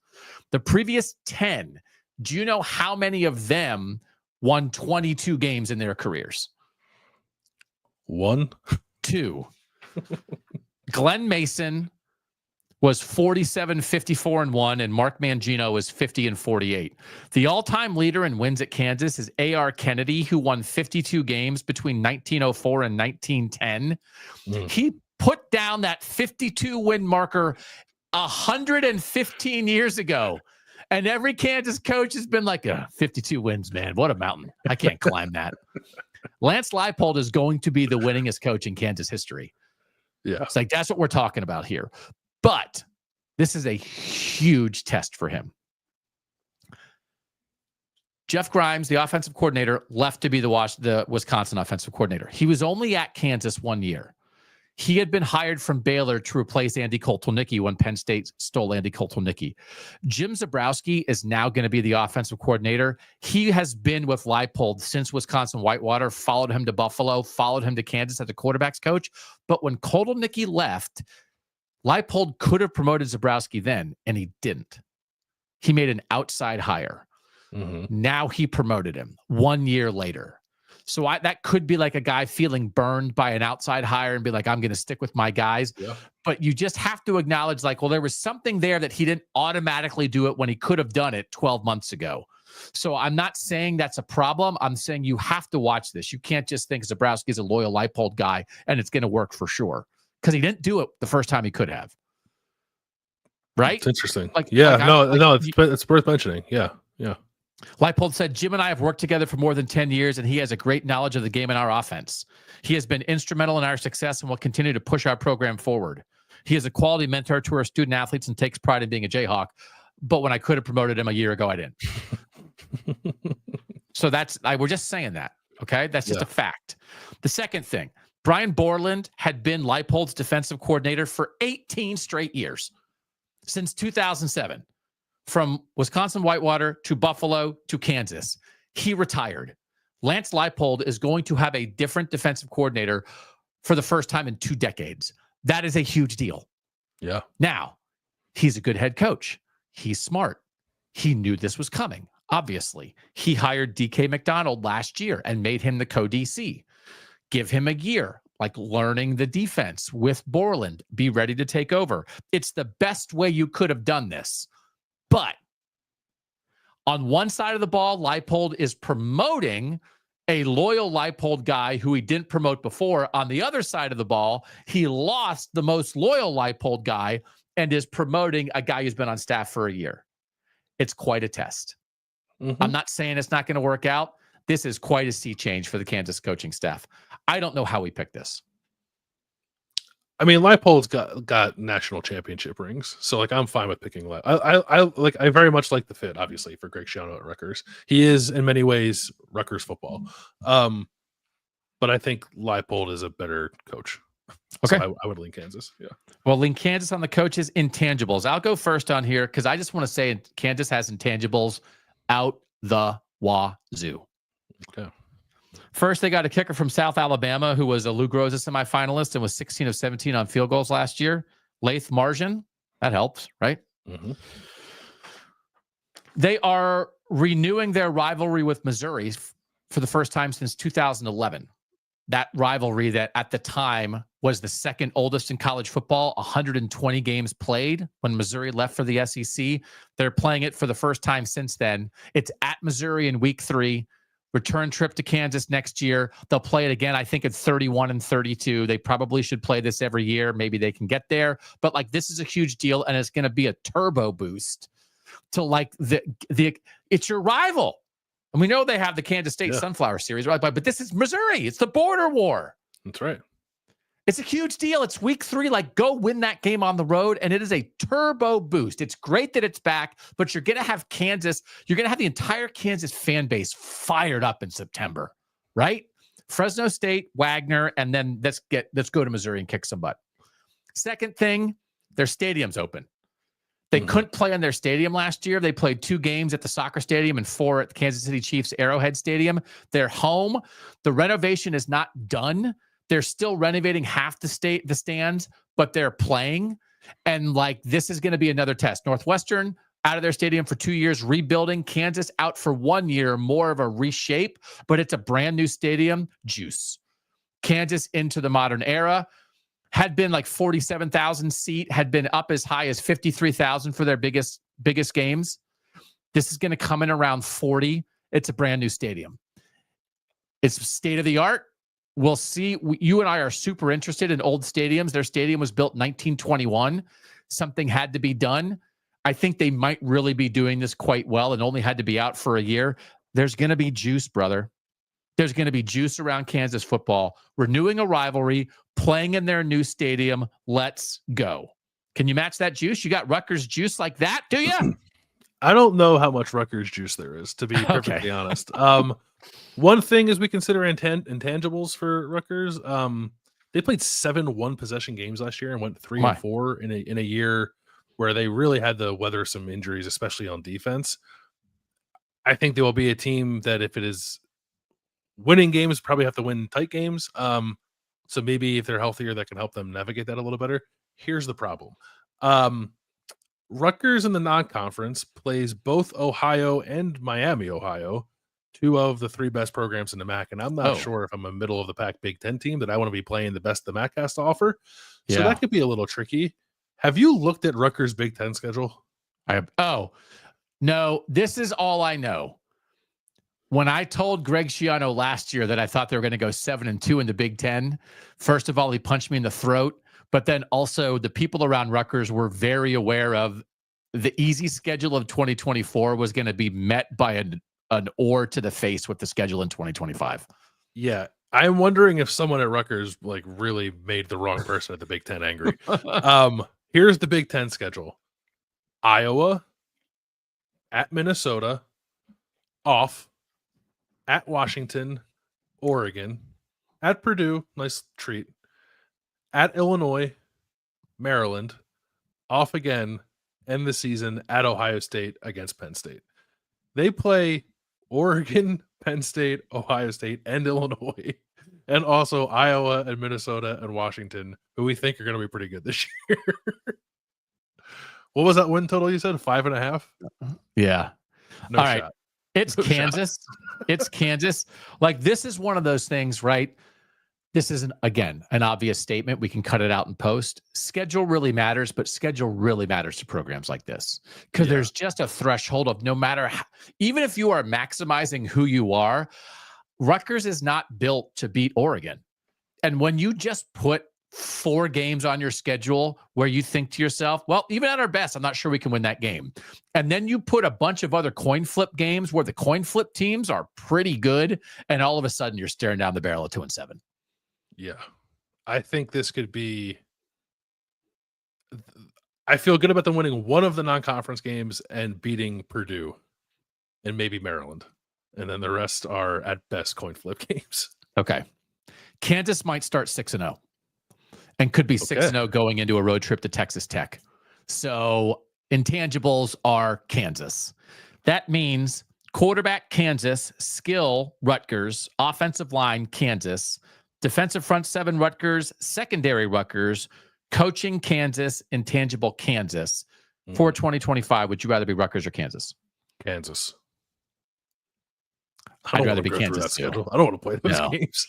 The previous 10, do you know how many of them won 22 games in their careers? 1. 2. Glenn Mason was 47-54-1, and Mark Mangino was 50-48. The all-time leader in wins at Kansas is A.R. Kennedy, who won 52 games between 1904 and 1910. He put down that 52 win marker 115 years ago. And every Kansas coach has been like, 52 wins, man. What a mountain. I can't climb that. Lance Leipold is going to be the winningest coach in Kansas history. Yeah. It's like, that's what we're talking about here. But this is a huge test for him. Jeff Grimes, the offensive coordinator, left to be the Wisconsin offensive coordinator. He was only at Kansas 1 year. He had been hired from Baylor to replace Andy Kotelnicki when Penn State stole Andy Kotelnicki. Jim Zabrowski is now going to be the offensive coordinator. He has been with Leipold since Wisconsin Whitewater, followed him to Buffalo, followed him to Kansas as a quarterback's coach. But when Kotelnicki left, Leipold could have promoted Zabrowski then, and he didn't. He made an outside hire. Now he promoted him 1 year later. So that could be like a guy feeling burned by an outside hire and be like, I'm going to stick with my guys. Yeah. But you just have to acknowledge like, well, there was something there that he didn't automatically do it when he could have done it 12 months ago. So I'm not saying that's a problem. I'm saying you have to watch this. You can't just think Zabrowski is a loyal Leipold guy and it's going to work for sure. Because he didn't do it the first time he could have. Right? It's interesting. It's worth mentioning. Yeah. Leipold said, Jim and I have worked together for more than 10 years, and he has a great knowledge of the game and our offense. He has been instrumental in our success and will continue to push our program forward. He is a quality mentor to our student athletes and takes pride in being a Jayhawk. But when I could have promoted him a year ago, I didn't. So we're just saying that. Okay. That's just a fact. The second thing, Brian Borland had been Leipold's defensive coordinator for 18 straight years since 2007. From Wisconsin Whitewater to Buffalo to Kansas. He retired. Lance Leipold is going to have a different defensive coordinator for the first time in 2 decades. That is a huge deal. Yeah. Now, he's a good head coach. He's smart. He knew this was coming, obviously. He hired DK McDonald last year and made him the co-DC. Give him a year, like learning the defense with Borland. Be ready to take over. It's the best way you could have done this. But on one side of the ball, Leipold is promoting a loyal Leipold guy who he didn't promote before. On the other side of the ball, he lost the most loyal Leipold guy and is promoting a guy who's been on staff for a year. It's quite a test. I'm not saying it's not going to work out. This is quite a sea change for the Kansas coaching staff. I don't know how we picked this. I mean, Leipold's got national championship rings, so like I'm fine with picking Leipold. I very much like the fit, obviously, for Greg Schiano at Rutgers. He is in many ways Rutgers football, but I think Leipold is a better coach. Okay, so I would lean Kansas. Yeah, well, lean Kansas on the coaches' intangibles. I'll go first on here because I just want to say Kansas has intangibles out the wazoo. Okay. First, they got a kicker from South Alabama who was a Lou Groza semifinalist and was 16 of 17 on field goals last year. Laith Margin. That helps, right? Mm-hmm. They are renewing their rivalry with Missouri for the first time since 2011. That rivalry that at the time was the second oldest in college football, 120 games played when Missouri left for the SEC. They're playing it for the first time since then. It's at Missouri in week 3. Return trip to Kansas next year. They'll play it again, I think, at 31 and 32. They probably should play this every year. Maybe they can get there. But like, this is a huge deal, and it's going to be a turbo boost to like it's your rival. And we know they have the Kansas State Sunflower Series, right? But this is Missouri. It's the border war. That's right. It's a huge deal. It's week 3. Like, go win that game on the road, and it is a turbo boost. It's great that it's back, but you're going to have Kansas. You're going to have the entire Kansas fan base fired up in September, right? Fresno State, Wagner, and then let's go to Missouri and kick some butt. Second thing, their stadium's open. They couldn't play in their stadium last year. They played 2 games at the soccer stadium and 4 at the Kansas City Chiefs Arrowhead Stadium. They're home. The renovation is not done. They're still renovating half the stands, but they're playing. And like, this is going to be another test. Northwestern out of their stadium for 2 years, rebuilding. Kansas out for 1 year, more of a reshape, but it's a brand new stadium. Juice. Kansas into the modern era. Had been like 47,000 seat, had been up as high as 53,000 for their biggest games. This is going to come in around 40. It's a brand new stadium. It's state of the art. We'll see. You and I are super interested in old stadiums. Their stadium was built in 1921. Something had to be done. I think they might really be doing this quite well and only had to be out for a year. There's going to be juice, brother. There's going to be juice around Kansas football, renewing a rivalry, playing in their new stadium. Let's go. Can you match that juice? You got Rutgers juice like that, do you? I don't know how much Rutgers juice there is, to be perfectly honest. One thing is we consider intangibles for Rutgers. They played 7 one-possession games last year and went 3-4 in a year where they really had to weather some injuries, especially on defense. I think they will be a team that, if it is winning games, probably have to win tight games. So maybe if they're healthier, that can help them navigate that a little better. Here's the problem. Rutgers in the non-conference plays both Ohio and Miami, Ohio, 2 of the 3 best programs in the MAC. And I'm not sure if I'm a middle of the pack Big Ten team that I want to be playing the best the MAC has to offer. So that could be a little tricky. Have you looked at Rutgers' Big Ten schedule? No, this is all I know. When I told Greg Schiano last year that I thought they were going to go 7-2 in the Big Ten, first of all, he punched me in the throat. But then also the people around Rutgers were very aware of the easy schedule of 2024 was going to be met by an oar to the face with the schedule in 2025. Yeah. I'm wondering if someone at Rutgers like really made the wrong person at the Big Ten angry. Here's the Big Ten schedule. Iowa, at Minnesota, off, at Washington, Oregon, at Purdue, nice treat, at Illinois, Maryland, off again, end the season at Ohio State against Penn State. They play Oregon, Penn State, Ohio State, and Illinois, and also Iowa and Minnesota and Washington, who we think are going to be pretty good this year. What was that win total you said? 5.5? Yeah. No All shot. right. It's Kansas. It's Kansas. Like, this is one of those things, right? This isn't, again, an obvious statement. We can cut it out in post. Schedule really matters, but schedule really matters to programs like this because there's just a threshold of no matter how, even if you are maximizing who you are, Rutgers is not built to beat Oregon. And when you just put 4 games on your schedule where you think to yourself, well, even at our best, I'm not sure we can win that game. And then you put a bunch of other coin flip games where the coin flip teams are pretty good. And all of a sudden you're staring down the barrel of 2-7. Yeah. I think this could be, I feel good about them winning one of the non-conference games and beating Purdue and maybe Maryland. And then the rest are at best coin flip games. Okay. Kansas might start 6-0 and could be 6-0 going into a road trip to Texas Tech. So intangibles are Kansas. That means quarterback, Kansas. Skill, Rutgers. Offensive line, Kansas. Defensive front seven, Rutgers. Secondary, Rutgers. Coaching, Kansas. Intangible, Kansas. For 2025, would you rather be Rutgers or Kansas? Kansas. I'd rather be Kansas too. I don't want to play those games.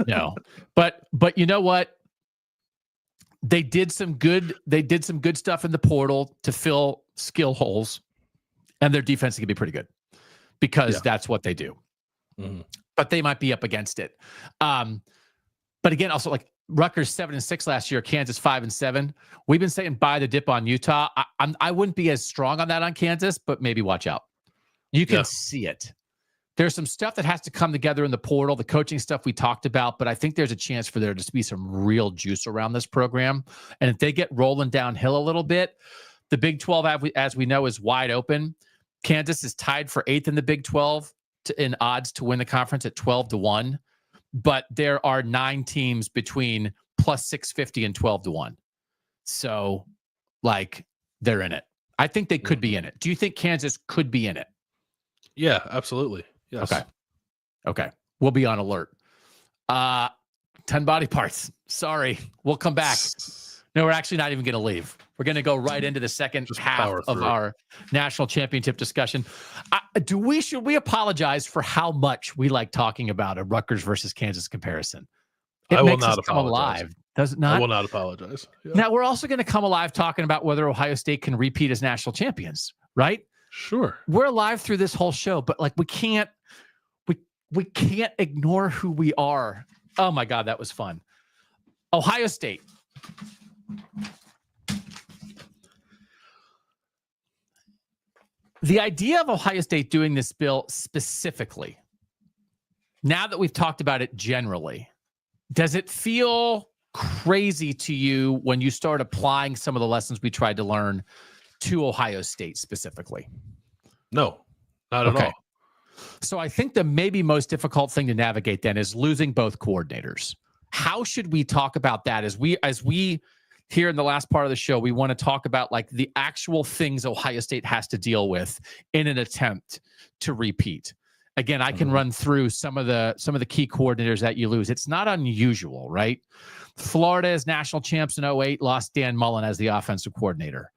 No, but you know what? They did some good stuff in the portal to fill skill holes, and their defense can be pretty good because that's what they do. Mm-hmm. But they might be up against it. But again, also like Rutgers 7-6 last year, Kansas 5-7. We've been saying buy the dip on Utah. I wouldn't be as strong on that on Kansas, but maybe watch out. You can see it. There's some stuff that has to come together in the portal, the coaching stuff we talked about, but I think there's a chance for there to be some real juice around this program. And if they get rolling downhill a little bit, the Big 12, as we know, is wide open. Kansas is tied for 8th in the Big 12 in odds to win the conference at 12-1. But there are 9 teams between plus 650 and 12-1. So, like, they're in it. I think they could be in it. Do you think Kansas could be in it? Yeah, absolutely. Yes. Okay. We'll be on alert. 10 body parts. Sorry. We'll come back. No, we're actually not even going to leave. We're going to go right into the second half of our national championship discussion. Should we apologize for how much we like talking about a Rutgers versus Kansas comparison? I will not apologize. Come alive, does it not? I will not apologize. Yeah. Now, we're also going to come alive talking about whether Ohio State can repeat as national champions, right? Sure. We're alive through this whole show, but like we can't ignore who we are. Oh my God, that was fun. Ohio State. The idea of Ohio State doing this, Bill, specifically, now that we've talked about it generally, does it feel crazy to you when you start applying some of the lessons we tried to learn to Ohio State specifically? No, not at all. So I think the maybe most difficult thing to navigate then is losing both coordinators. How should we talk about that as we here in the last part of the show, we want to talk about like the actual things Ohio State has to deal with in an attempt to repeat. Again, I can run through some of the key coordinators that you lose. It's not unusual, right? Florida is national champs in 2008, lost Dan Mullen as the offensive coordinator.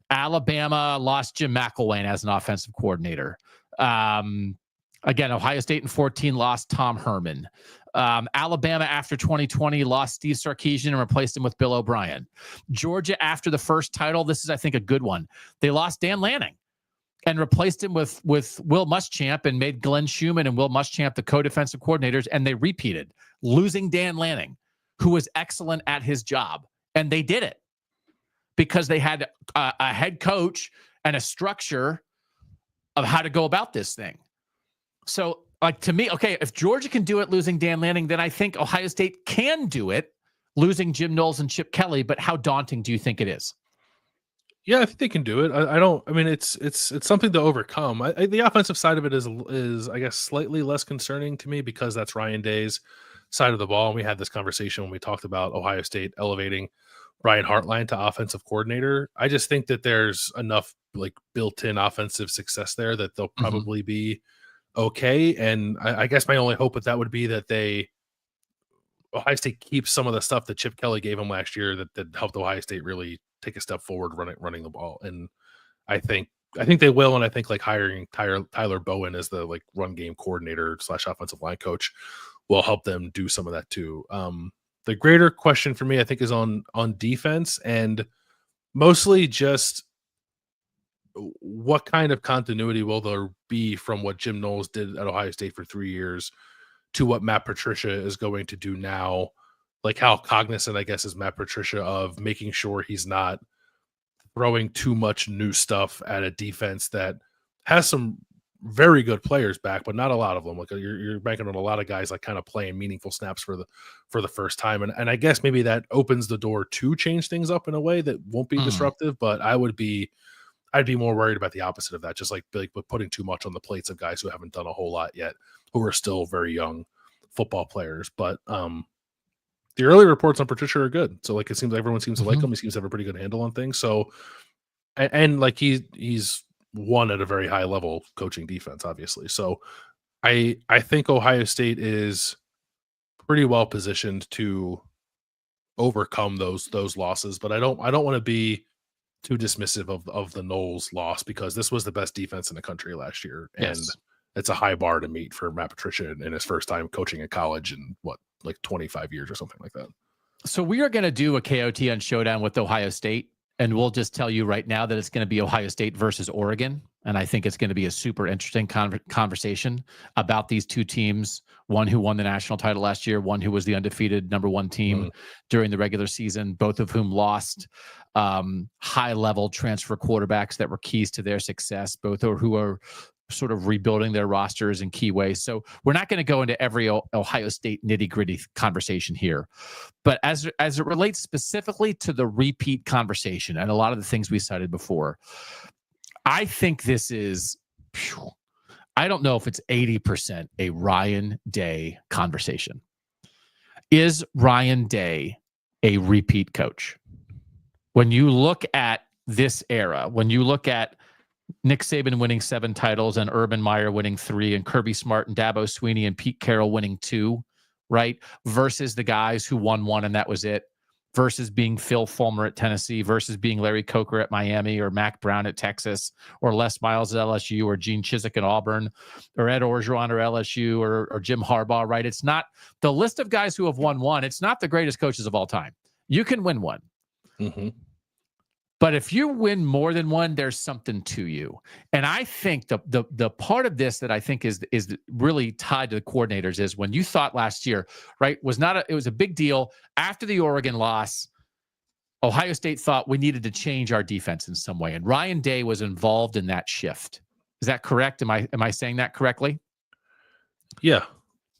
Alabama lost Jim McElwain as an offensive coordinator. Again, Ohio State in 2014 lost Tom Herman. Alabama after 2020 lost Steve Sarkisian and replaced him with Bill O'Brien. Georgia after the first title, this is, I think, a good one. They lost Dan Lanning and replaced him with Will Muschamp and made Glenn Schumann and Will Muschamp the co-defensive coordinators, and they repeated, losing Dan Lanning, who was excellent at his job. And they did it because they had a head coach and a structure of how to go about this thing. So, like, to me, okay, if Georgia can do it losing Dan Lanning, then I think Ohio State can do it losing Jim Knowles and Chip Kelly. But how daunting do you think it is? Yeah, I think they can do it. I mean, it's something to overcome. The offensive side of it is I guess slightly less concerning to me because that's Ryan Day's side of the ball. And we had this conversation when we talked about Ohio State elevating Brian Hartline to offensive coordinator. I just think that there's enough like built-in offensive success there that they'll probably be okay. And I guess my only hope with that would be that Ohio State keeps some of the stuff that Chip Kelly gave them last year that helped Ohio State really take a step forward running the ball. And I think they will. And I think like hiring Tyler Bowen as the like run game coordinator / offensive line coach will help them do some of that too. The greater question for me, I think, is on defense and mostly just what kind of continuity will there be from what Jim Knowles did at Ohio State for 3 years to what Matt Patricia is going to do now? Like how cognizant, I guess, is Matt Patricia of making sure he's not throwing too much new stuff at a defense that has some very good players back, but not a lot of them. Like you're banking on a lot of guys like kind of playing meaningful snaps for the first time. And I guess maybe that opens the door to change things up in a way that won't be disruptive, but I'd be more worried about the opposite of that. Just like putting too much on the plates of guys who haven't done a whole lot yet, who are still very young football players. But the early reports on Patricia are good. So like, it seems everyone seems to like him. He seems to have a pretty good handle on things. So, and like he's won at a very high level coaching defense, obviously. So I think Ohio State is pretty well positioned to overcome those losses, but I don't want to be too dismissive of the Knowles loss, because this was the best defense in the country last year, and it's a high bar to meet for Matt Patricia in his first time coaching in college in like 25 years or something like that. So we are going to do a KOTN showdown with Ohio State, and we'll just tell you right now that it's going to be Ohio State versus Oregon. And I think it's going to be a super interesting conversation about these two teams, one who won the national title last year, one who was the undefeated number one team during the regular season, both of whom lost high-level transfer quarterbacks that were keys to their success, both who are sort of rebuilding their rosters in key ways. So we're not going to go into every Ohio State nitty-gritty conversation here. But as it relates specifically to the repeat conversation and a lot of the things we cited before, I think this is, I don't know if it's 80% a Ryan Day conversation. Is Ryan Day a repeat coach? When you look at this era, when you look at Nick Saban winning 7 titles and Urban Meyer winning 3 and Kirby Smart and Dabo Swinney and Pete Carroll winning 2, right? Versus the guys who won 1 and that was it, versus being Phil Fulmer at Tennessee, versus being Larry Coker at Miami or Mac Brown at Texas or Les Miles at LSU or Gene Chizik at Auburn or Ed Orgeron or LSU or Jim Harbaugh, right? It's not the list of guys who have won 1. It's not the greatest coaches of all time. You can win 1. Mm-hmm. But if you win more than 1, there's something to you. And I think the part of this that I think is really tied to the coordinators is when you thought last year, right, it was a big deal. After the Oregon loss, Ohio State thought we needed to change our defense in some way. And Ryan Day was involved in that shift. Is that correct? Am I saying that correctly? Yeah.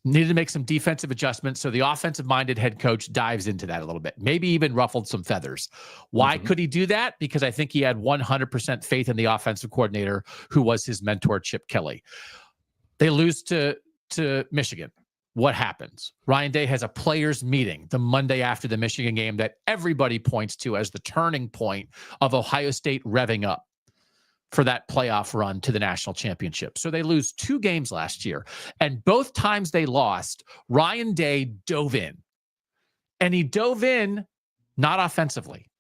Needed to make some defensive adjustments. So the offensive-minded head coach dives into that a little bit, maybe even ruffled some feathers. Why could he do that? Because I think he had 100% faith in the offensive coordinator who was his mentor, Chip Kelly. They lose to Michigan. What happens? Ryan Day has a players' meeting the Monday after the Michigan game that everybody points to as the turning point of Ohio State revving up for that playoff run to the national championship. So they lose 2 games last year. And both times they lost, Ryan Day dove in. And he dove in not offensively.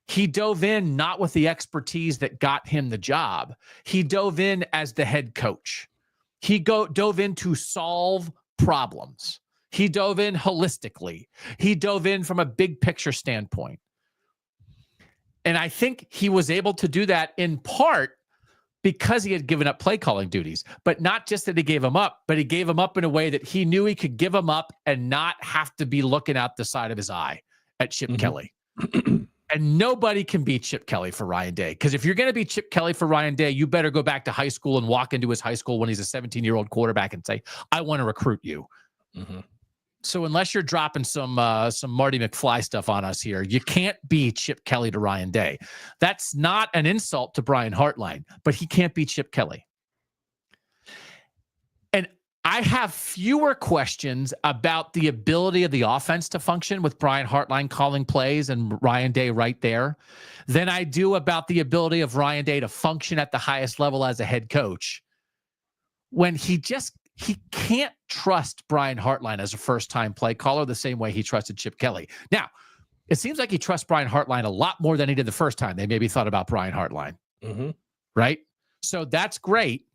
He dove in not with the expertise that got him the job. He dove in as the head coach. He dove in to solve problems. He dove in holistically. He dove in from a big picture standpoint. And I think he was able to do that in part because he had given up play calling duties, but not just that he gave them up, but he gave them up in a way that he knew he could give them up and not have to be looking out the side of his eye at Chip Kelly. And nobody can beat Chip Kelly for Ryan Day. Because if you're going to be Chip Kelly for Ryan Day, you better go back to high school and walk into his high school when he's a 17-year-old quarterback and say, I want to recruit you. So unless you're dropping some Marty McFly stuff on us here, you can't be Chip Kelly to Ryan Day. That's not an insult to Brian Hartline, but he can't be Chip Kelly. And I have fewer questions about the ability of the offense to function with Brian Hartline calling plays and Ryan Day right there than I do about the ability of Ryan Day to function at the highest level as a head coach when he can't trust Brian Hartline as a first-time play caller the same way he trusted Chip Kelly. Now, it seems like he trusts Brian Hartline a lot more than he did the first time they maybe thought about Brian Hartline. Right? So that's great.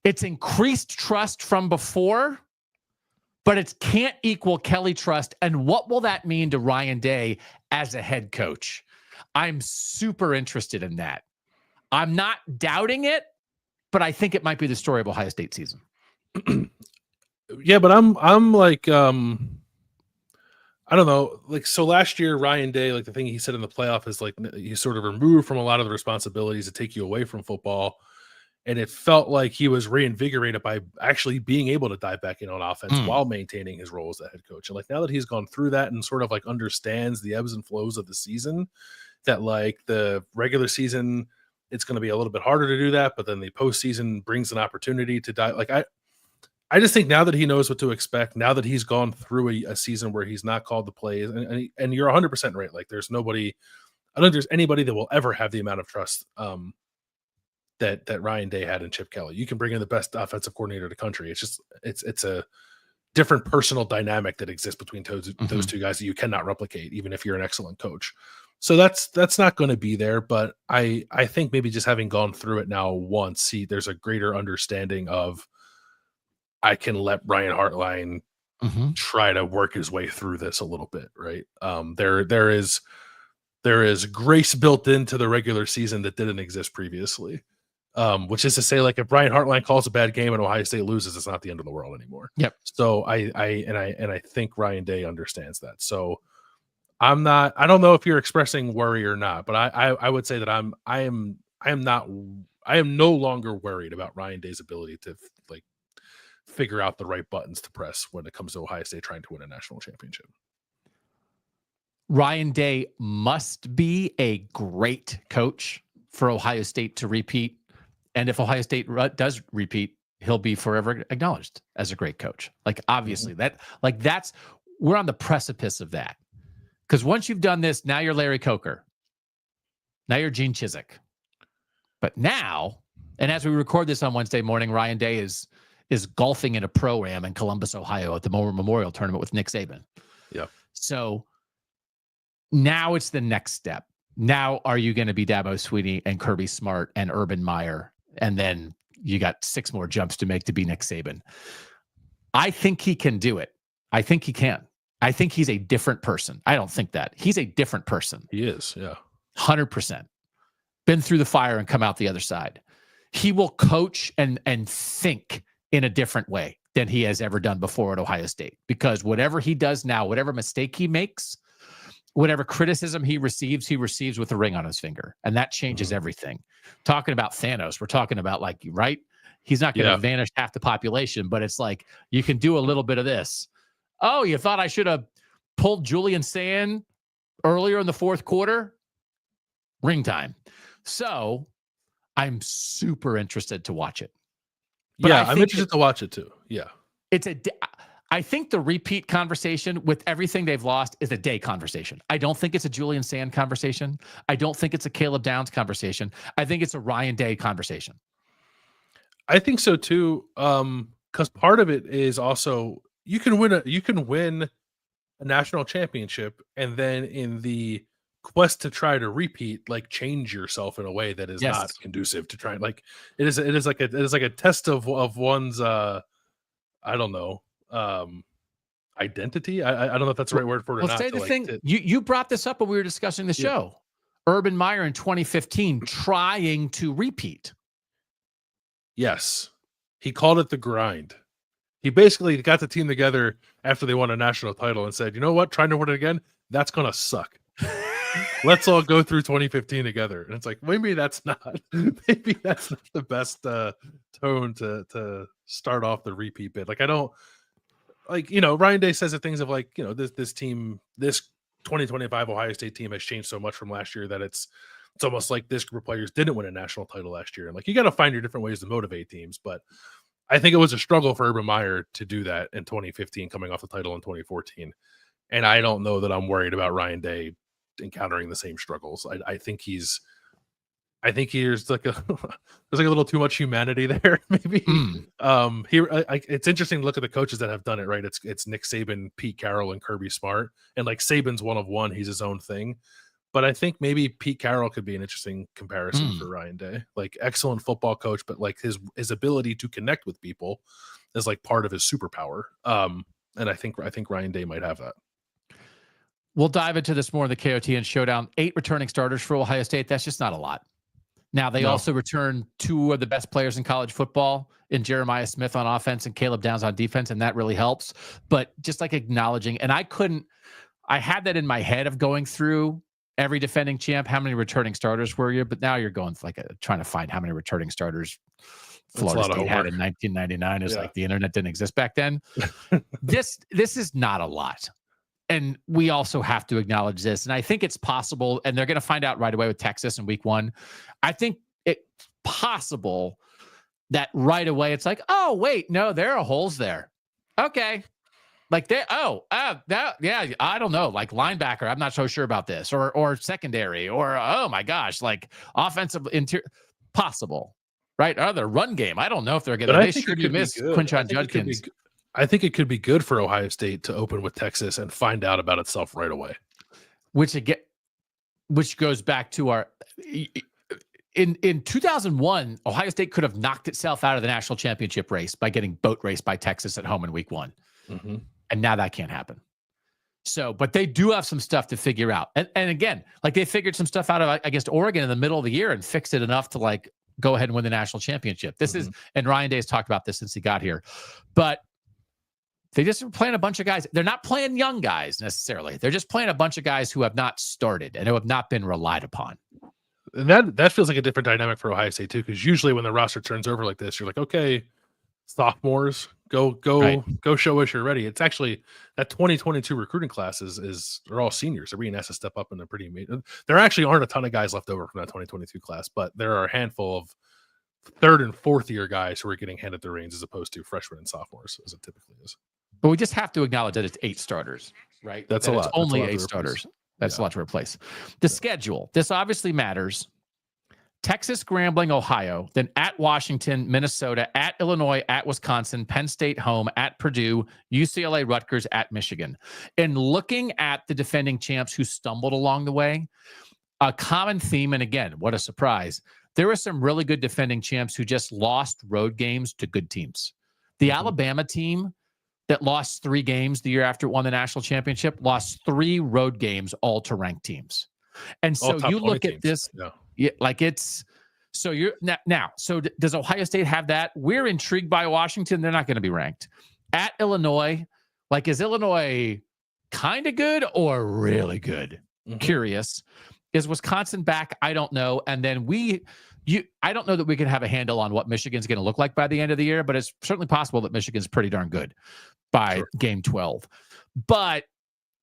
It's increased trust from before, but it can't equal Kelly trust. And what will that mean to Ryan Day as a head coach? I'm super interested in that. I'm not doubting it, but I think it might be the story of Ohio State season. Yeah, but I'm like, I don't know. Like, so last year, Ryan Day, like the thing he said in the playoff is like, he sort of removed from a lot of the responsibilities that take you away from football. And it felt like he was reinvigorated by actually being able to dive back in on offense while maintaining his role as the head coach. And like, now that he's gone through that and sort of like understands the ebbs and flows of the season, that like the regular season, it's going to be a little bit harder to do that. But then the postseason brings an opportunity to dive. Like, I just think now that he knows what to expect, now that he's gone through a season where he's not called the plays, and you're 100% right. Like, there's nobody, I don't think there's anybody that will ever have the amount of trust that Ryan Day had in Chip Kelly. You can bring in the best offensive coordinator in the country. It's just it's a different personal dynamic that exists between those two guys that you cannot replicate, even if you're an excellent coach. So that's not going to be there. But I think maybe just having gone through it now once, there's a greater understanding of I can let Brian Hartline try to work his way through this a little bit, right? There is grace built into the regular season that didn't exist previously. Which is to say, like, if Brian Hartline calls a bad game and Ohio State loses, it's not the end of the world anymore. Yep. So I think Ryan Day understands that. So I don't know if you're expressing worry or not, but I would say that I am no longer worried about Ryan Day's ability to like figure out the right buttons to press when it comes to Ohio State trying to win a national championship. Ryan Day must be a great coach for Ohio State to repeat. And if Ohio State does repeat, he'll be forever acknowledged as a great coach. Like, obviously, we're on the precipice of that. Because once you've done this, now you're Larry Coker. Now you're Gene Chizik. But now, and as we record this on Wednesday morning, Ryan Day is golfing in a pro-am in Columbus, Ohio at the Memorial Tournament with Nick Saban. Yeah. So now it's the next step. Now, are you going to be Dabo Swinney and Kirby Smart and Urban Meyer? And then you got 6 more jumps to make to be Nick Saban. I think he can do it. I think he can. I think he's a different person. I don't think that. He's a different person. He is, yeah. 100%. Been through the fire and come out the other side. He will coach and think in a different way than he has ever done before at Ohio State. Because whatever he does now, whatever mistake he makes, whatever criticism he receives with a ring on his finger. And that changes everything. Talking about Thanos, we're talking about, like, right? He's not going to vanish half the population, but it's like, you can do a little bit of this. Oh, you thought I should have pulled Julian Sand earlier in the fourth quarter? Ring time. So I'm super interested to watch it. But I'm interested to watch it too. Yeah. I think the repeat conversation with everything they've lost is a Day conversation. I don't think it's a Julian Sand conversation. I don't think it's a Caleb Downs conversation. I think it's a Ryan Day conversation. I think so too. Because part of it is also you can win a national championship, and then in the quest to try to repeat, like, change yourself in a way that is not conducive to trying. Like, it is like a test of one's I don't know. Identity. I don't know if that's the right word for it or not. Say the thing. You brought this up when we were discussing the show. Urban Meyer in 2015 trying to repeat. Yes. He called it the grind. He basically got the team together after they won a national title and said, you know what, trying to win it again, that's gonna suck. Let's all go through 2015 together. And it's like, maybe that's not the best tone to start off the repeat bit. Like, I don't, like, Ryan Day says the things of, like, this team, this 2025 Ohio State team has changed so much from last year that it's almost like this group of players didn't win a national title last year. And, like, you got to find your different ways to motivate teams. But I think it was a struggle for Urban Meyer to do that in 2015, coming off the title in 2014. And I don't know that I'm worried about Ryan Day encountering the same struggles. I think he's there's like a little too much humanity there, maybe. It's interesting to look at the coaches that have done it, right? It's Nick Saban, Pete Carroll, and Kirby Smart. And, like, Saban's one of one, he's his own thing. But I think maybe Pete Carroll could be an interesting comparison for Ryan Day. Like, excellent football coach, but, like, his ability to connect with people is, like, part of his superpower. And I think Ryan Day might have that. We'll dive into this more in the KOTN Showdown. 8 returning starters for Ohio State. That's just not a lot. Now, they also return 2 of the best players in college football in Jeremiah Smith on offense and Caleb Downs on defense, and that really helps. But just, like, acknowledging, and I had that in my head of going through every defending champ, how many returning starters were you? But now you're going like trying to find how many returning starters Florida State had in 1999. Is like the internet didn't exist back then. This is not a lot. And we also have to acknowledge this. And I think it's possible, and they're going to find out right away with Texas in week 1. I think it's possible that right away it's like, oh, wait, no, there are holes there. Okay. Like, I don't know, like linebacker, I'm not so sure about this, or secondary, or, oh my gosh, like offensive interior, possible. right? Their run game. I don't know if they're going But to. I They think sure it do could be miss good. Quinshon Judkins. I think it could be good for Ohio State to open with Texas and find out about itself right away. Which goes back to our in 2001, Ohio State could have knocked itself out of the national championship race by getting boat raced by Texas at home in week 1. Mm-hmm. And now that can't happen. So, but they do have some stuff to figure out. And again, like they figured some stuff out of against Oregon in the middle of the year and fixed it enough to like go ahead and win the national championship. This is, and Ryan Day has talked about this since he got here, but they just are playing a bunch of guys. They're not playing young guys necessarily. They're just playing a bunch of guys who have not started and who have not been relied upon. And that feels like a different dynamic for Ohio State too, because usually when the roster turns over like this, you're like, okay, sophomores, go show us you're ready. It's actually that 2022 recruiting class is they're all seniors. They're being asked to step up and they're pretty amazing. There actually aren't a ton of guys left over from that 2022 class, but there are a handful of third and fourth year guys who are getting handed the reins as opposed to freshmen and sophomores, as it typically is. But we just have to acknowledge that it's 8 starters, right? That's a lot. It's only 8 starters. That's a lot to replace. The schedule. This obviously matters. Texas, Grambling, Ohio, then at Washington, Minnesota, at Illinois, at Wisconsin, Penn State home, at Purdue, UCLA, Rutgers, at Michigan. And looking at the defending champs who stumbled along the way, a common theme, and again, what a surprise, there were some really good defending champs who just lost road games to good teams. The Alabama team that lost 3 games the year after it won the national championship lost 3 road games all to ranked teams. And so you look at this, like it's, so you're now, so does Ohio State have that? We're intrigued by Washington. They're not going to be ranked. At Illinois, like is Illinois kind of good or really good? Curious. Is Wisconsin back? I don't know. And then I don't know that we can have a handle on what Michigan's going to look like by the end of the year, but it's certainly possible that Michigan's pretty darn good by game 12. But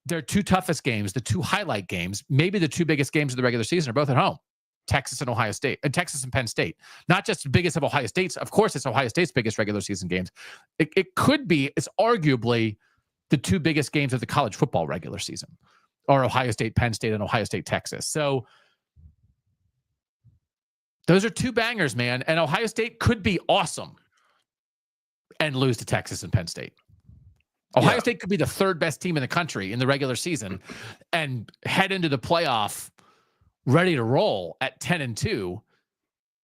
their 2 toughest games, the 2 highlight games, maybe the 2 biggest games of the regular season are both at home. Texas and Ohio State, and Texas and Penn State. Not just the biggest of Ohio State's. Of course, it's Ohio State's biggest regular season games. It could be, it's arguably the 2 biggest games of the college football regular season, or Ohio State, Penn State, and Ohio State, Texas. So those are 2 bangers, man. And Ohio State could be awesome and lose to Texas and Penn State. Ohio State could be the 3rd best team in the country in the regular season and head into the playoff ready to roll at 10-2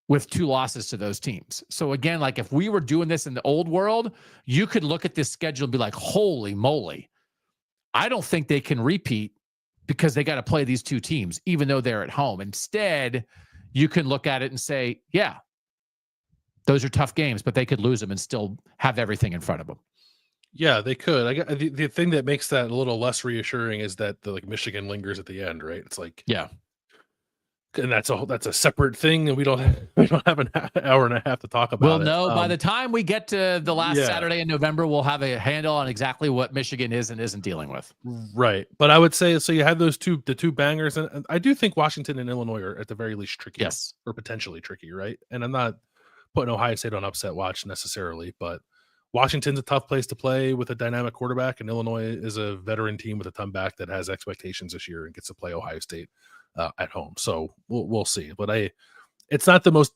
with 2 losses to those teams. So again, like if we were doing this in the old world, you could look at this schedule and be like, holy moly, I don't think they can repeat because they got to play these 2 teams, even though they're at home. Instead, you can look at it and say, yeah, those are tough games, but they could lose them and still have everything in front of them. Yeah, they could. The thing that makes that a little less reassuring is that the Michigan lingers at the end, right? It's like, yeah, and that's a separate thing, and we don't have an hour and a half to talk about. We'll know by the time we get to the last Saturday in November, we'll have a handle on exactly what Michigan is and isn't dealing with. Right, but I would say so. You have the 2 bangers, and I do think Washington and Illinois are at the very least tricky, or potentially tricky, right? And I'm not putting Ohio State on upset watch necessarily, but Washington's a tough place to play with a dynamic quarterback, and Illinois is a veteran team with a ton back that has expectations this year and gets to play Ohio State at home. So we'll see. But it's not the most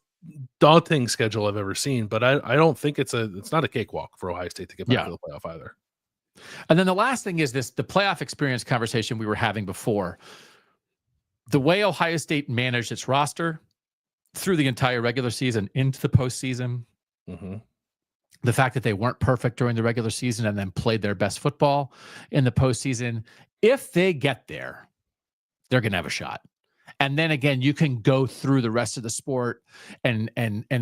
daunting schedule I've ever seen, but I don't think it's not a cakewalk for Ohio State to get back to the playoff either. And then the last thing is the playoff experience conversation we were having before. The way Ohio State managed its roster through the entire regular season into the postseason. The fact that they weren't perfect during the regular season and then played their best football in the postseason. If they get there, they're going to have a shot. And then again, you can go through the rest of the sport and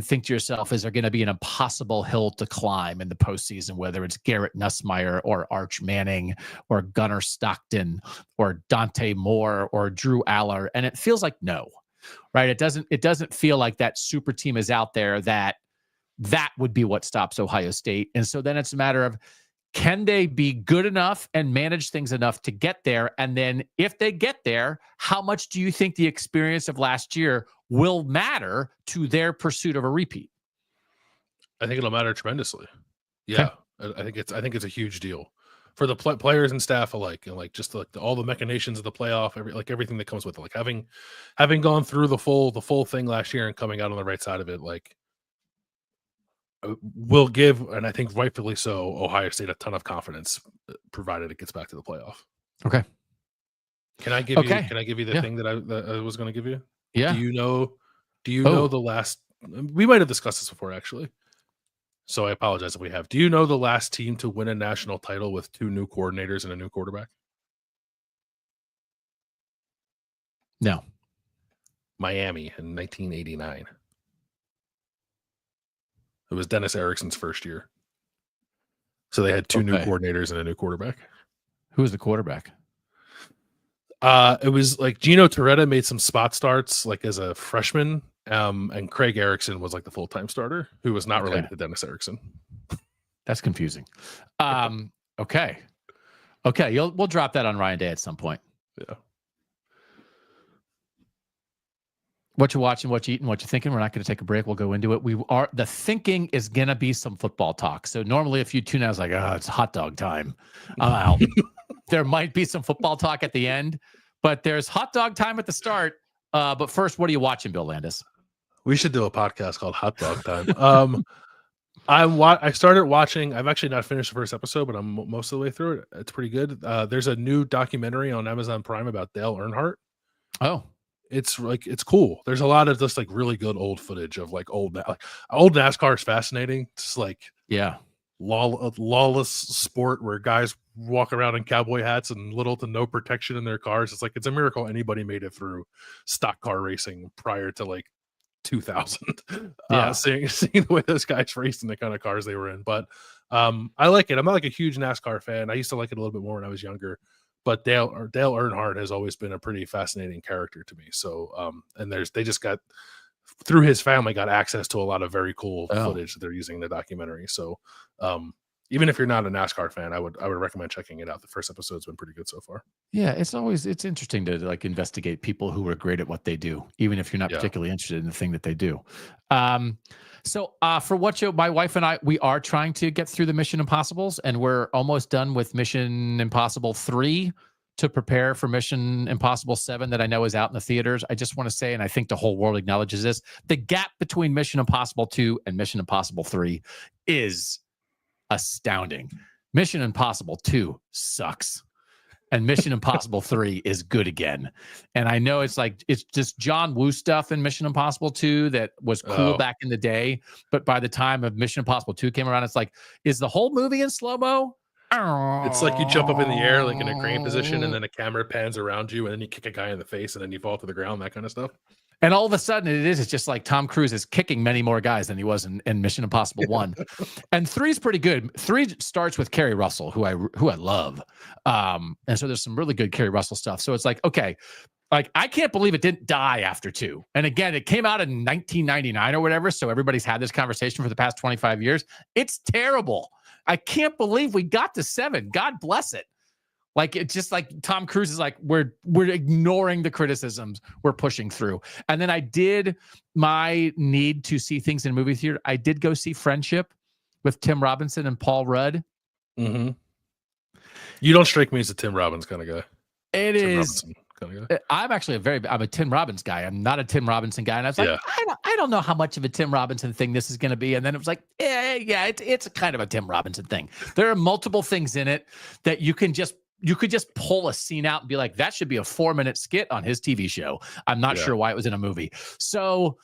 think to yourself, is there going to be an impossible hill to climb in the postseason, whether it's Garrett Nussmeier or Arch Manning or Gunnar Stockton or Dante Moore or Drew Aller? And it feels like no, right? It doesn't feel like that super team is out there that would be what stops Ohio State. And so then it's a matter of, can they be good enough and manage things enough to get there? And then if they get there, how much do you think the experience of last year will matter to their pursuit of a repeat? I think it'll matter tremendously. Yeah. Okay. I think it's a huge deal for the players and staff alike, and like just like all the machinations of the playoff, everything that comes with it. Like having gone through the full thing last year and coming out on the right side of it, like will give, and I think rightfully so, Ohio State a ton of confidence, provided it gets back to the playoff. Okay. Can I give you the thing that I was going to give you? Yeah. Do you know the last? We might have discussed this before, actually. So I apologize if we have. Do you know the last team to win a national title with 2 new coordinators and a new quarterback? No. Miami in 1989. It was Dennis Erickson's first year. So they had 2 new coordinators and a new quarterback. Who was the quarterback? It was like Gino Torretta made some spot starts like as a freshman. And Craig Erickson was like the full-time starter, who was not related to Dennis Erickson. That's confusing. Okay. We'll drop that on Ryan Day at some point. Yeah. What you watching, what you eating, what you thinking. We're not going to take a break. We'll go into it. The thinking is going to be some football talk. So normally if you tune out, it's like, it's hot dog time. I'm out. There might be some football talk at the end, but there's hot dog time at the start. But first, what are you watching, Bill Landis? We should do a podcast called Hot Dog Time. I started watching. I've actually not finished the first episode, but I'm most of the way through it. It's pretty good. There's a new documentary on Amazon Prime about Dale Earnhardt. Oh, it's cool. There's a lot of just like really good old footage of like old NASCAR is fascinating. It's like lawless sport where guys walk around in cowboy hats and little to no protection in their cars. It's a miracle anybody made it through stock car racing prior to like 2000. Seeing the way those guys raced and the kind of cars they were in. But I like it. I'm not like a huge NASCAR fan. I used to like it a little bit more when I was younger. But Dale Earnhardt has always been a pretty fascinating character to me. So they just got through his family got access to a lot of very cool footage that they're using in the documentary. So even if you're not a NASCAR fan, I would recommend checking it out. The first episode's been pretty good so far. Yeah, it's interesting to like investigate people who are great at what they do, even if you're not particularly interested in the thing that they do. So for Whatcha, my wife and I, we are trying to get through the Mission Impossibles, and we're almost done with Mission Impossible 3 to prepare for Mission Impossible 7 that I know is out in the theaters. I just want to say, and I think the whole world acknowledges this, the gap between Mission Impossible 2 and Mission Impossible 3 is astounding. Mission Impossible 2 sucks. And Mission Impossible 3 is good again. And I know it's just John Woo stuff in Mission Impossible 2 that was cool back in the day. But by the time of Mission Impossible 2 came around, it's like, is the whole movie in slow-mo? It's like you jump up in the air like in a crane position, and then a camera pans around you, and then you kick a guy in the face, and then you fall to the ground, that kind of stuff. And all of a sudden it's just like Tom Cruise is kicking many more guys than he was in Mission Impossible 1. And 3 is pretty good. 3 starts with Kerry Russell, who I love. And so there's some really good Kerry Russell stuff. So it's like, okay, like I can't believe it didn't die after 2. And again, it came out in 1999 or whatever. So everybody's had this conversation for the past 25 years. It's terrible. I can't believe we got to 7. God bless it. Like, it's just like Tom Cruise is like, we're ignoring the criticisms, we're pushing through. And then I did my need to see things in a movie theater. I did go see Friendship with Tim Robinson and Paul Rudd. Mm-hmm. You don't strike me as a Tim Robbins kind of guy. It is. I'm actually I'm a Tim Robbins guy. I'm not a Tim Robinson guy. And I was like, I don't know how much of a Tim Robinson thing this is going to be. And then it was like, it's a kind of a Tim Robinson thing. There are multiple things in it that you could just pull a scene out and be like, that should be a 4-minute skit on his TV show. I'm not sure why it was in a movie. So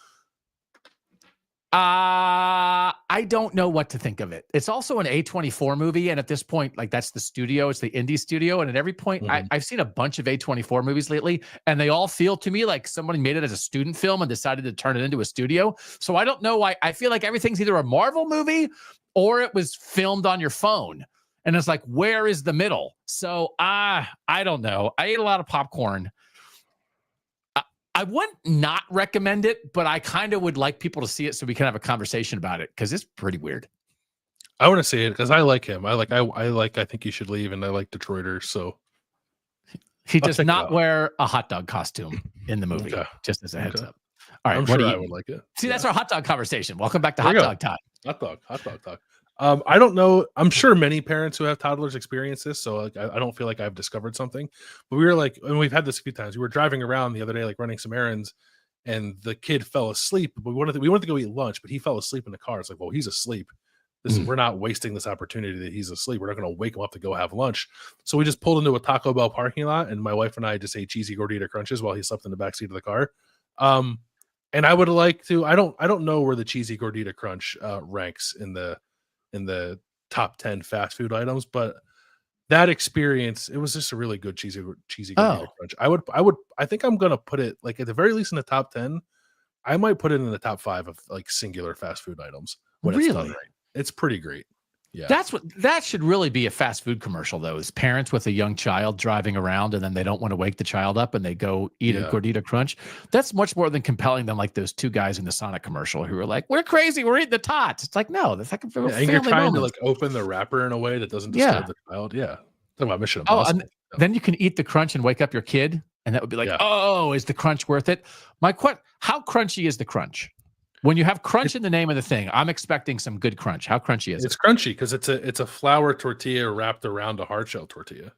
I don't know what to think of it. It's also an A24 movie. And at this point, like that's the studio, it's the indie studio. And at every point I've seen a bunch of A24 movies lately, and they all feel to me like somebody made it as a student film and decided to turn it into a studio. So I don't know why. I feel like everything's either a Marvel movie or it was filmed on your phone. And it's like, where is the middle? So I don't know. I ate a lot of popcorn. I wouldn't not recommend it, but I kind of would like people to see it so we can have a conversation about it, because it's pretty weird. I want to see it because I like him. I think you should leave, and I like Detroiters. So he does not wear a hot dog costume in the movie, just as a heads up. All right, I'm sure I would like it. See, that's our hot dog conversation. Welcome back to Hot Dog Time. Hot dog talk. I don't know. I'm sure many parents who have toddlers experience this, so like, I don't feel like I've discovered something. But we were like, and we've had this a few times. We were driving around the other day, like running some errands, and the kid fell asleep. But we wanted to go eat lunch, but he fell asleep in the car. It's like, well, he's asleep. We're not wasting this opportunity that he's asleep. We're not going to wake him up to go have lunch. So we just pulled into a Taco Bell parking lot, and my wife and I just ate cheesy gordita crunches while he slept in the backseat of the car. And I would like to. I don't know where the cheesy gordita crunch ranks in the top 10 fast food items, but that experience, it was just a really good cheesy gordita crunch. I think I'm gonna put it like at the very least in the top 10. I might put it in the top 5 of like singular fast food items when it's done right. It's pretty great. Yeah. That should really be a fast food commercial, though, is parents with a young child driving around and then they don't want to wake the child up and they go eat a gordita crunch. That's much more than compelling than like those 2 guys in the Sonic commercial who are like, we're crazy, we're eating the tots. It's like, no, that's like a family and you're trying moment. to like open the wrapper in a way that doesn't disturb the child. Yeah. Talking about Mission Impossible. Then you can eat the crunch and wake up your kid, and that would be like, oh, is the crunch worth it? How crunchy is the crunch? When you have crunch in the name of the thing, I'm expecting some good crunch. How crunchy is it? It's crunchy because it's a flour tortilla wrapped around a hard shell tortilla.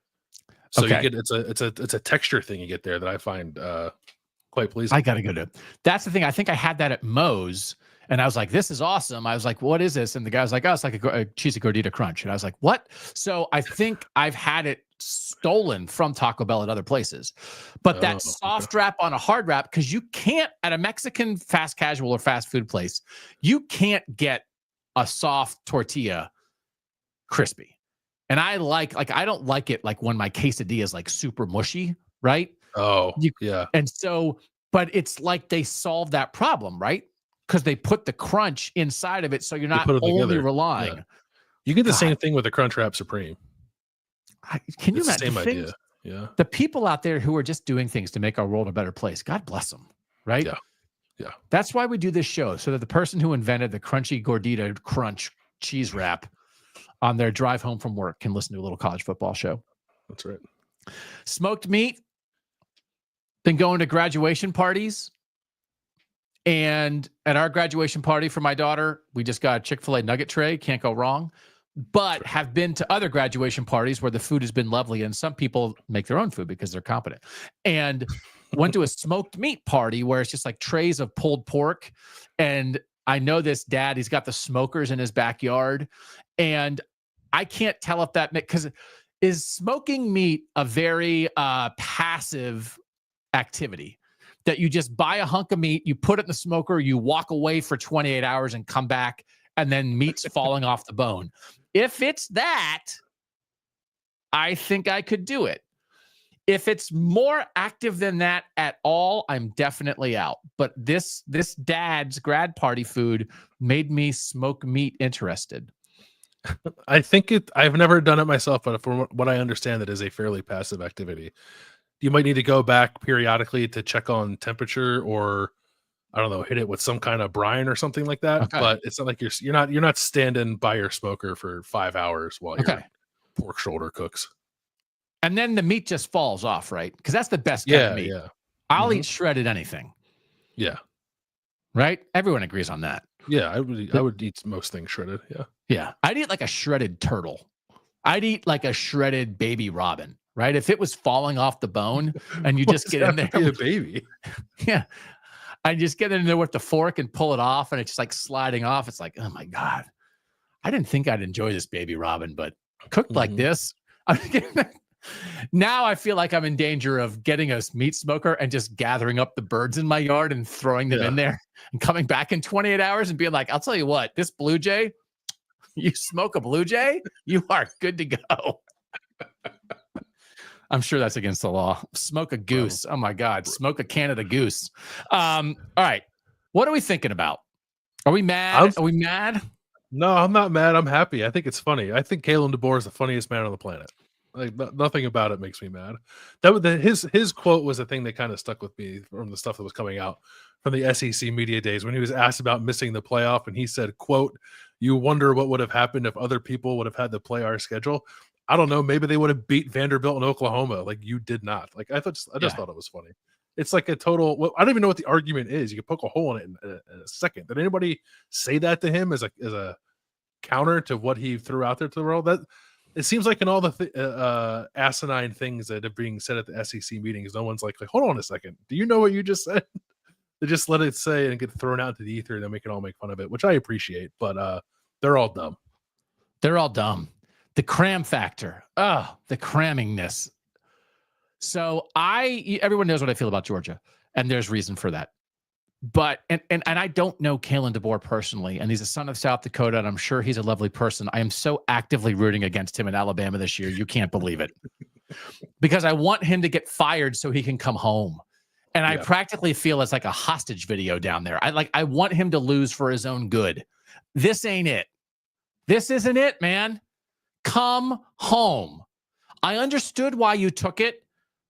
So you get it's a texture thing you get there that I find quite pleasing. I gotta go to. That's the thing. I think I had that at Moe's, and I was like, "This is awesome." I was like, "What is this?" And the guy was like, "Oh, it's like a cheesy gordita crunch." And I was like, "What?" So I think I've had it stolen from Taco Bell at other places, but that soft wrap on a hard wrap, because you can't at a Mexican fast casual or fast food place, you can't get a soft tortilla crispy. And I don't like it like when my quesadilla is like super mushy, right? And so, but it's like they solved that problem, right? Because they put the crunch inside of it, so you're not only relying. Yeah. You get the same thing with the Crunchwrap Supreme. Can you imagine? Same idea. Yeah. The people out there who are just doing things to make our world a better place, God bless them, right? Yeah. Yeah. That's why we do this show, so that the person who invented the crunchy gordita crunch cheese wrap on their drive home from work can listen to a little college football show. That's right. Smoked meat. Been going to graduation parties. And at our graduation party for my daughter, we just got a Chick-fil-A nugget tray. Can't go wrong. But have been to other graduation parties where the food has been lovely, and some people make their own food because they're competent. And went to a smoked meat party where it's just like trays of pulled pork. And I know this dad, he's got the smokers in his backyard. And I can't tell if that, because is smoking meat a very passive activity that you just buy a hunk of meat, you put it in the smoker, you walk away for 28 hours and come back, and then meat's falling off the bone? If it's that, I think I could do it. If it's more active than that at all, I'm definitely out. But this dad's grad party food made me smoke meat interested. I think I've never done it myself, but from what I understand, it is a fairly passive activity. You might need to go back periodically to check on temperature, or I don't know, hit it with some kind of brine or something like that. Okay. But it's not like you're not standing by your smoker for 5 hours while your pork shoulder cooks. And then the meat just falls off, right? Because that's the best kind of meat. Yeah. I'll eat shredded anything. Yeah. Right? Everyone agrees on that. Yeah, I would eat most things shredded. Yeah. Yeah. I'd eat like a shredded turtle. I'd eat like a shredded baby robin, right? If it was falling off the bone and you just get in there. A baby. Yeah. I just get in there with the fork and pull it off, and it's just like sliding off. It's like, oh my God, I didn't think I'd enjoy this baby robin, but cooked like this, now I feel like I'm in danger of getting a meat smoker and just gathering up the birds in my yard and throwing them in there and coming back in 28 hours and being like, I'll tell you what, this blue jay, you smoke a blue jay, you are good to go. I'm sure that's against the law. Smoke a goose. Oh my God. Smoke a Canada goose. All right. What are we thinking about? Are we mad? Are we mad? No, I'm not mad. I'm happy. I think it's funny. I think Kalen DeBoer is the funniest man on the planet. Like nothing about it makes me mad. His quote was a thing that kind of stuck with me from the stuff that was coming out from the SEC media days when he was asked about missing the playoff, and he said, quote, "You wonder what would have happened if other people would have had to play our schedule. I don't know. Maybe they would have beat Vanderbilt and Oklahoma. Like you did not." Like I just thought it was funny. It's like a total. Well, I don't even know what the argument is. You can poke a hole in it in a second. Did anybody say that to him as a counter to what he threw out there to the world? That it seems like in all the asinine things that are being said at the SEC meetings, no one's like, hold on a second. Do you know what you just said? They just let it say and get thrown out to the ether, and then we can all make fun of it, which I appreciate. But they're all dumb. They're all dumb. The cram factor. Oh, the crammingness. So everyone knows what I feel about Georgia, and there's reason for that. But and I don't know Kalen DeBoer personally, and he's a son of South Dakota, and I'm sure he's a lovely person. I am so actively rooting against him in Alabama this year. You can't believe it. Because I want him to get fired so he can come home. And I practically feel it's like a hostage video down there. I want him to lose for his own good. This ain't it. This isn't it, man. Come home. I understood why you took it,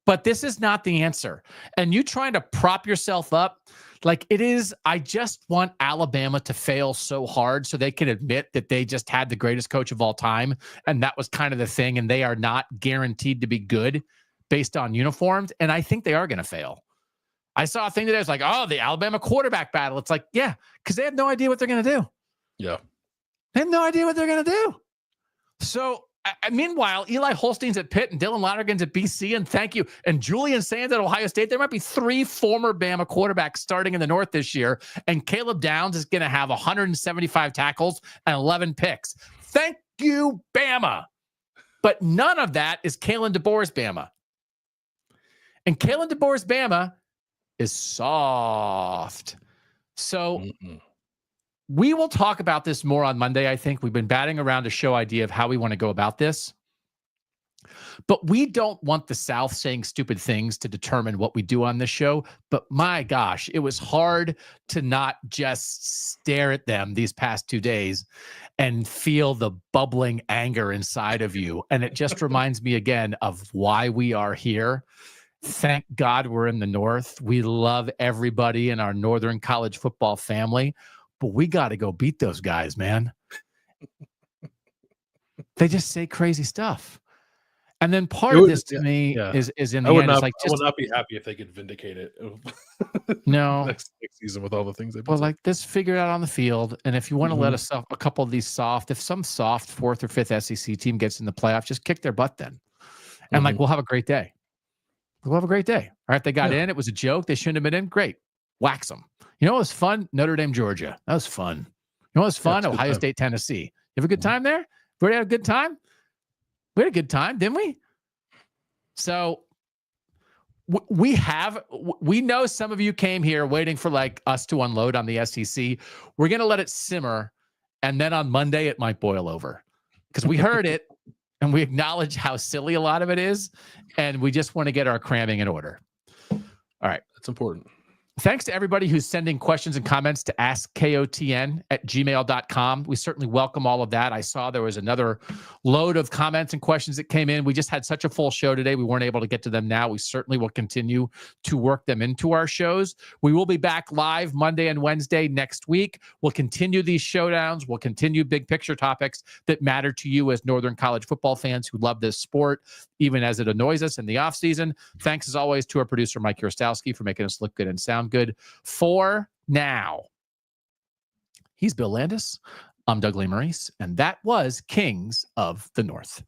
but this is not the answer. And you trying to prop yourself up like it is. I just want Alabama to fail so hard so they can admit that they just had the greatest coach of all time. And that was kind of the thing. And they are not guaranteed to be good based on uniforms. And I think they are going to fail. I saw a thing today. It's like, oh, the Alabama quarterback battle. It's like, yeah, because they have no idea what they're going to do. Yeah. They have no idea what they're going to do. So, meanwhile, Eli Holstein's at Pitt and Dylan Lonergan's at BC, and thank you. And Julian Sands at Ohio State. There might be 3 former Bama quarterbacks starting in the North this year, and Caleb Downs is going to have 175 tackles and 11 picks. Thank you, Bama. But none of that is Kalen DeBoer's Bama. And Kalen DeBoer's Bama is soft. So we will talk about this more on Monday. I think we've been batting around a show idea of how we want to go about this. But we don't want the South saying stupid things to determine what we do on this show. But my gosh, it was hard to not just stare at them these past 2 days and feel the bubbling anger inside of you. And it just reminds me again of why we are here. Thank God we're in the North. We love everybody in our Northern college football family. But we got to go beat those guys, man. They just say crazy stuff. And then part of this to me is in the end, it's like, I would not be happy if they could vindicate it. No. next season with all the things they put. Well, like this, figure it out on the field. And if you want to let a couple of these soft, if some soft 4th or 5th SEC team gets in the playoffs, just kick their butt then. And like, we'll have a great day. We'll have a great day. All right, they got in. It was a joke. They shouldn't have been in. Great. Wax them. You know what was fun? Notre Dame, Georgia. That was fun. You know what was fun? Ohio State, Tennessee. You have a good time there? We had a good time? We had a good time, didn't we? So we know some of you came here waiting for like us to unload on the SEC. We're going to let it simmer. And then on Monday, it might boil over because we heard it and we acknowledge how silly a lot of it is. And we just want to get our cramming in order. All right. That's important. Thanks to everybody who's sending questions and comments to askkotn@gmail.com. We certainly welcome all of that. I saw there was another load of comments and questions that came in. We just had such a full show today. We weren't able to get to them now. We certainly will continue to work them into our shows. We will be back live Monday and Wednesday next week. We'll continue these showdowns. We'll continue big picture topics that matter to you as Northern college football fans who love this sport, even as it annoys us in the offseason. Thanks as always to our producer, Mike Urostowski, for making us look good and sound good. For now, he's Bill Landis. I'm Doug Lesmerises, and that was Kings of the North.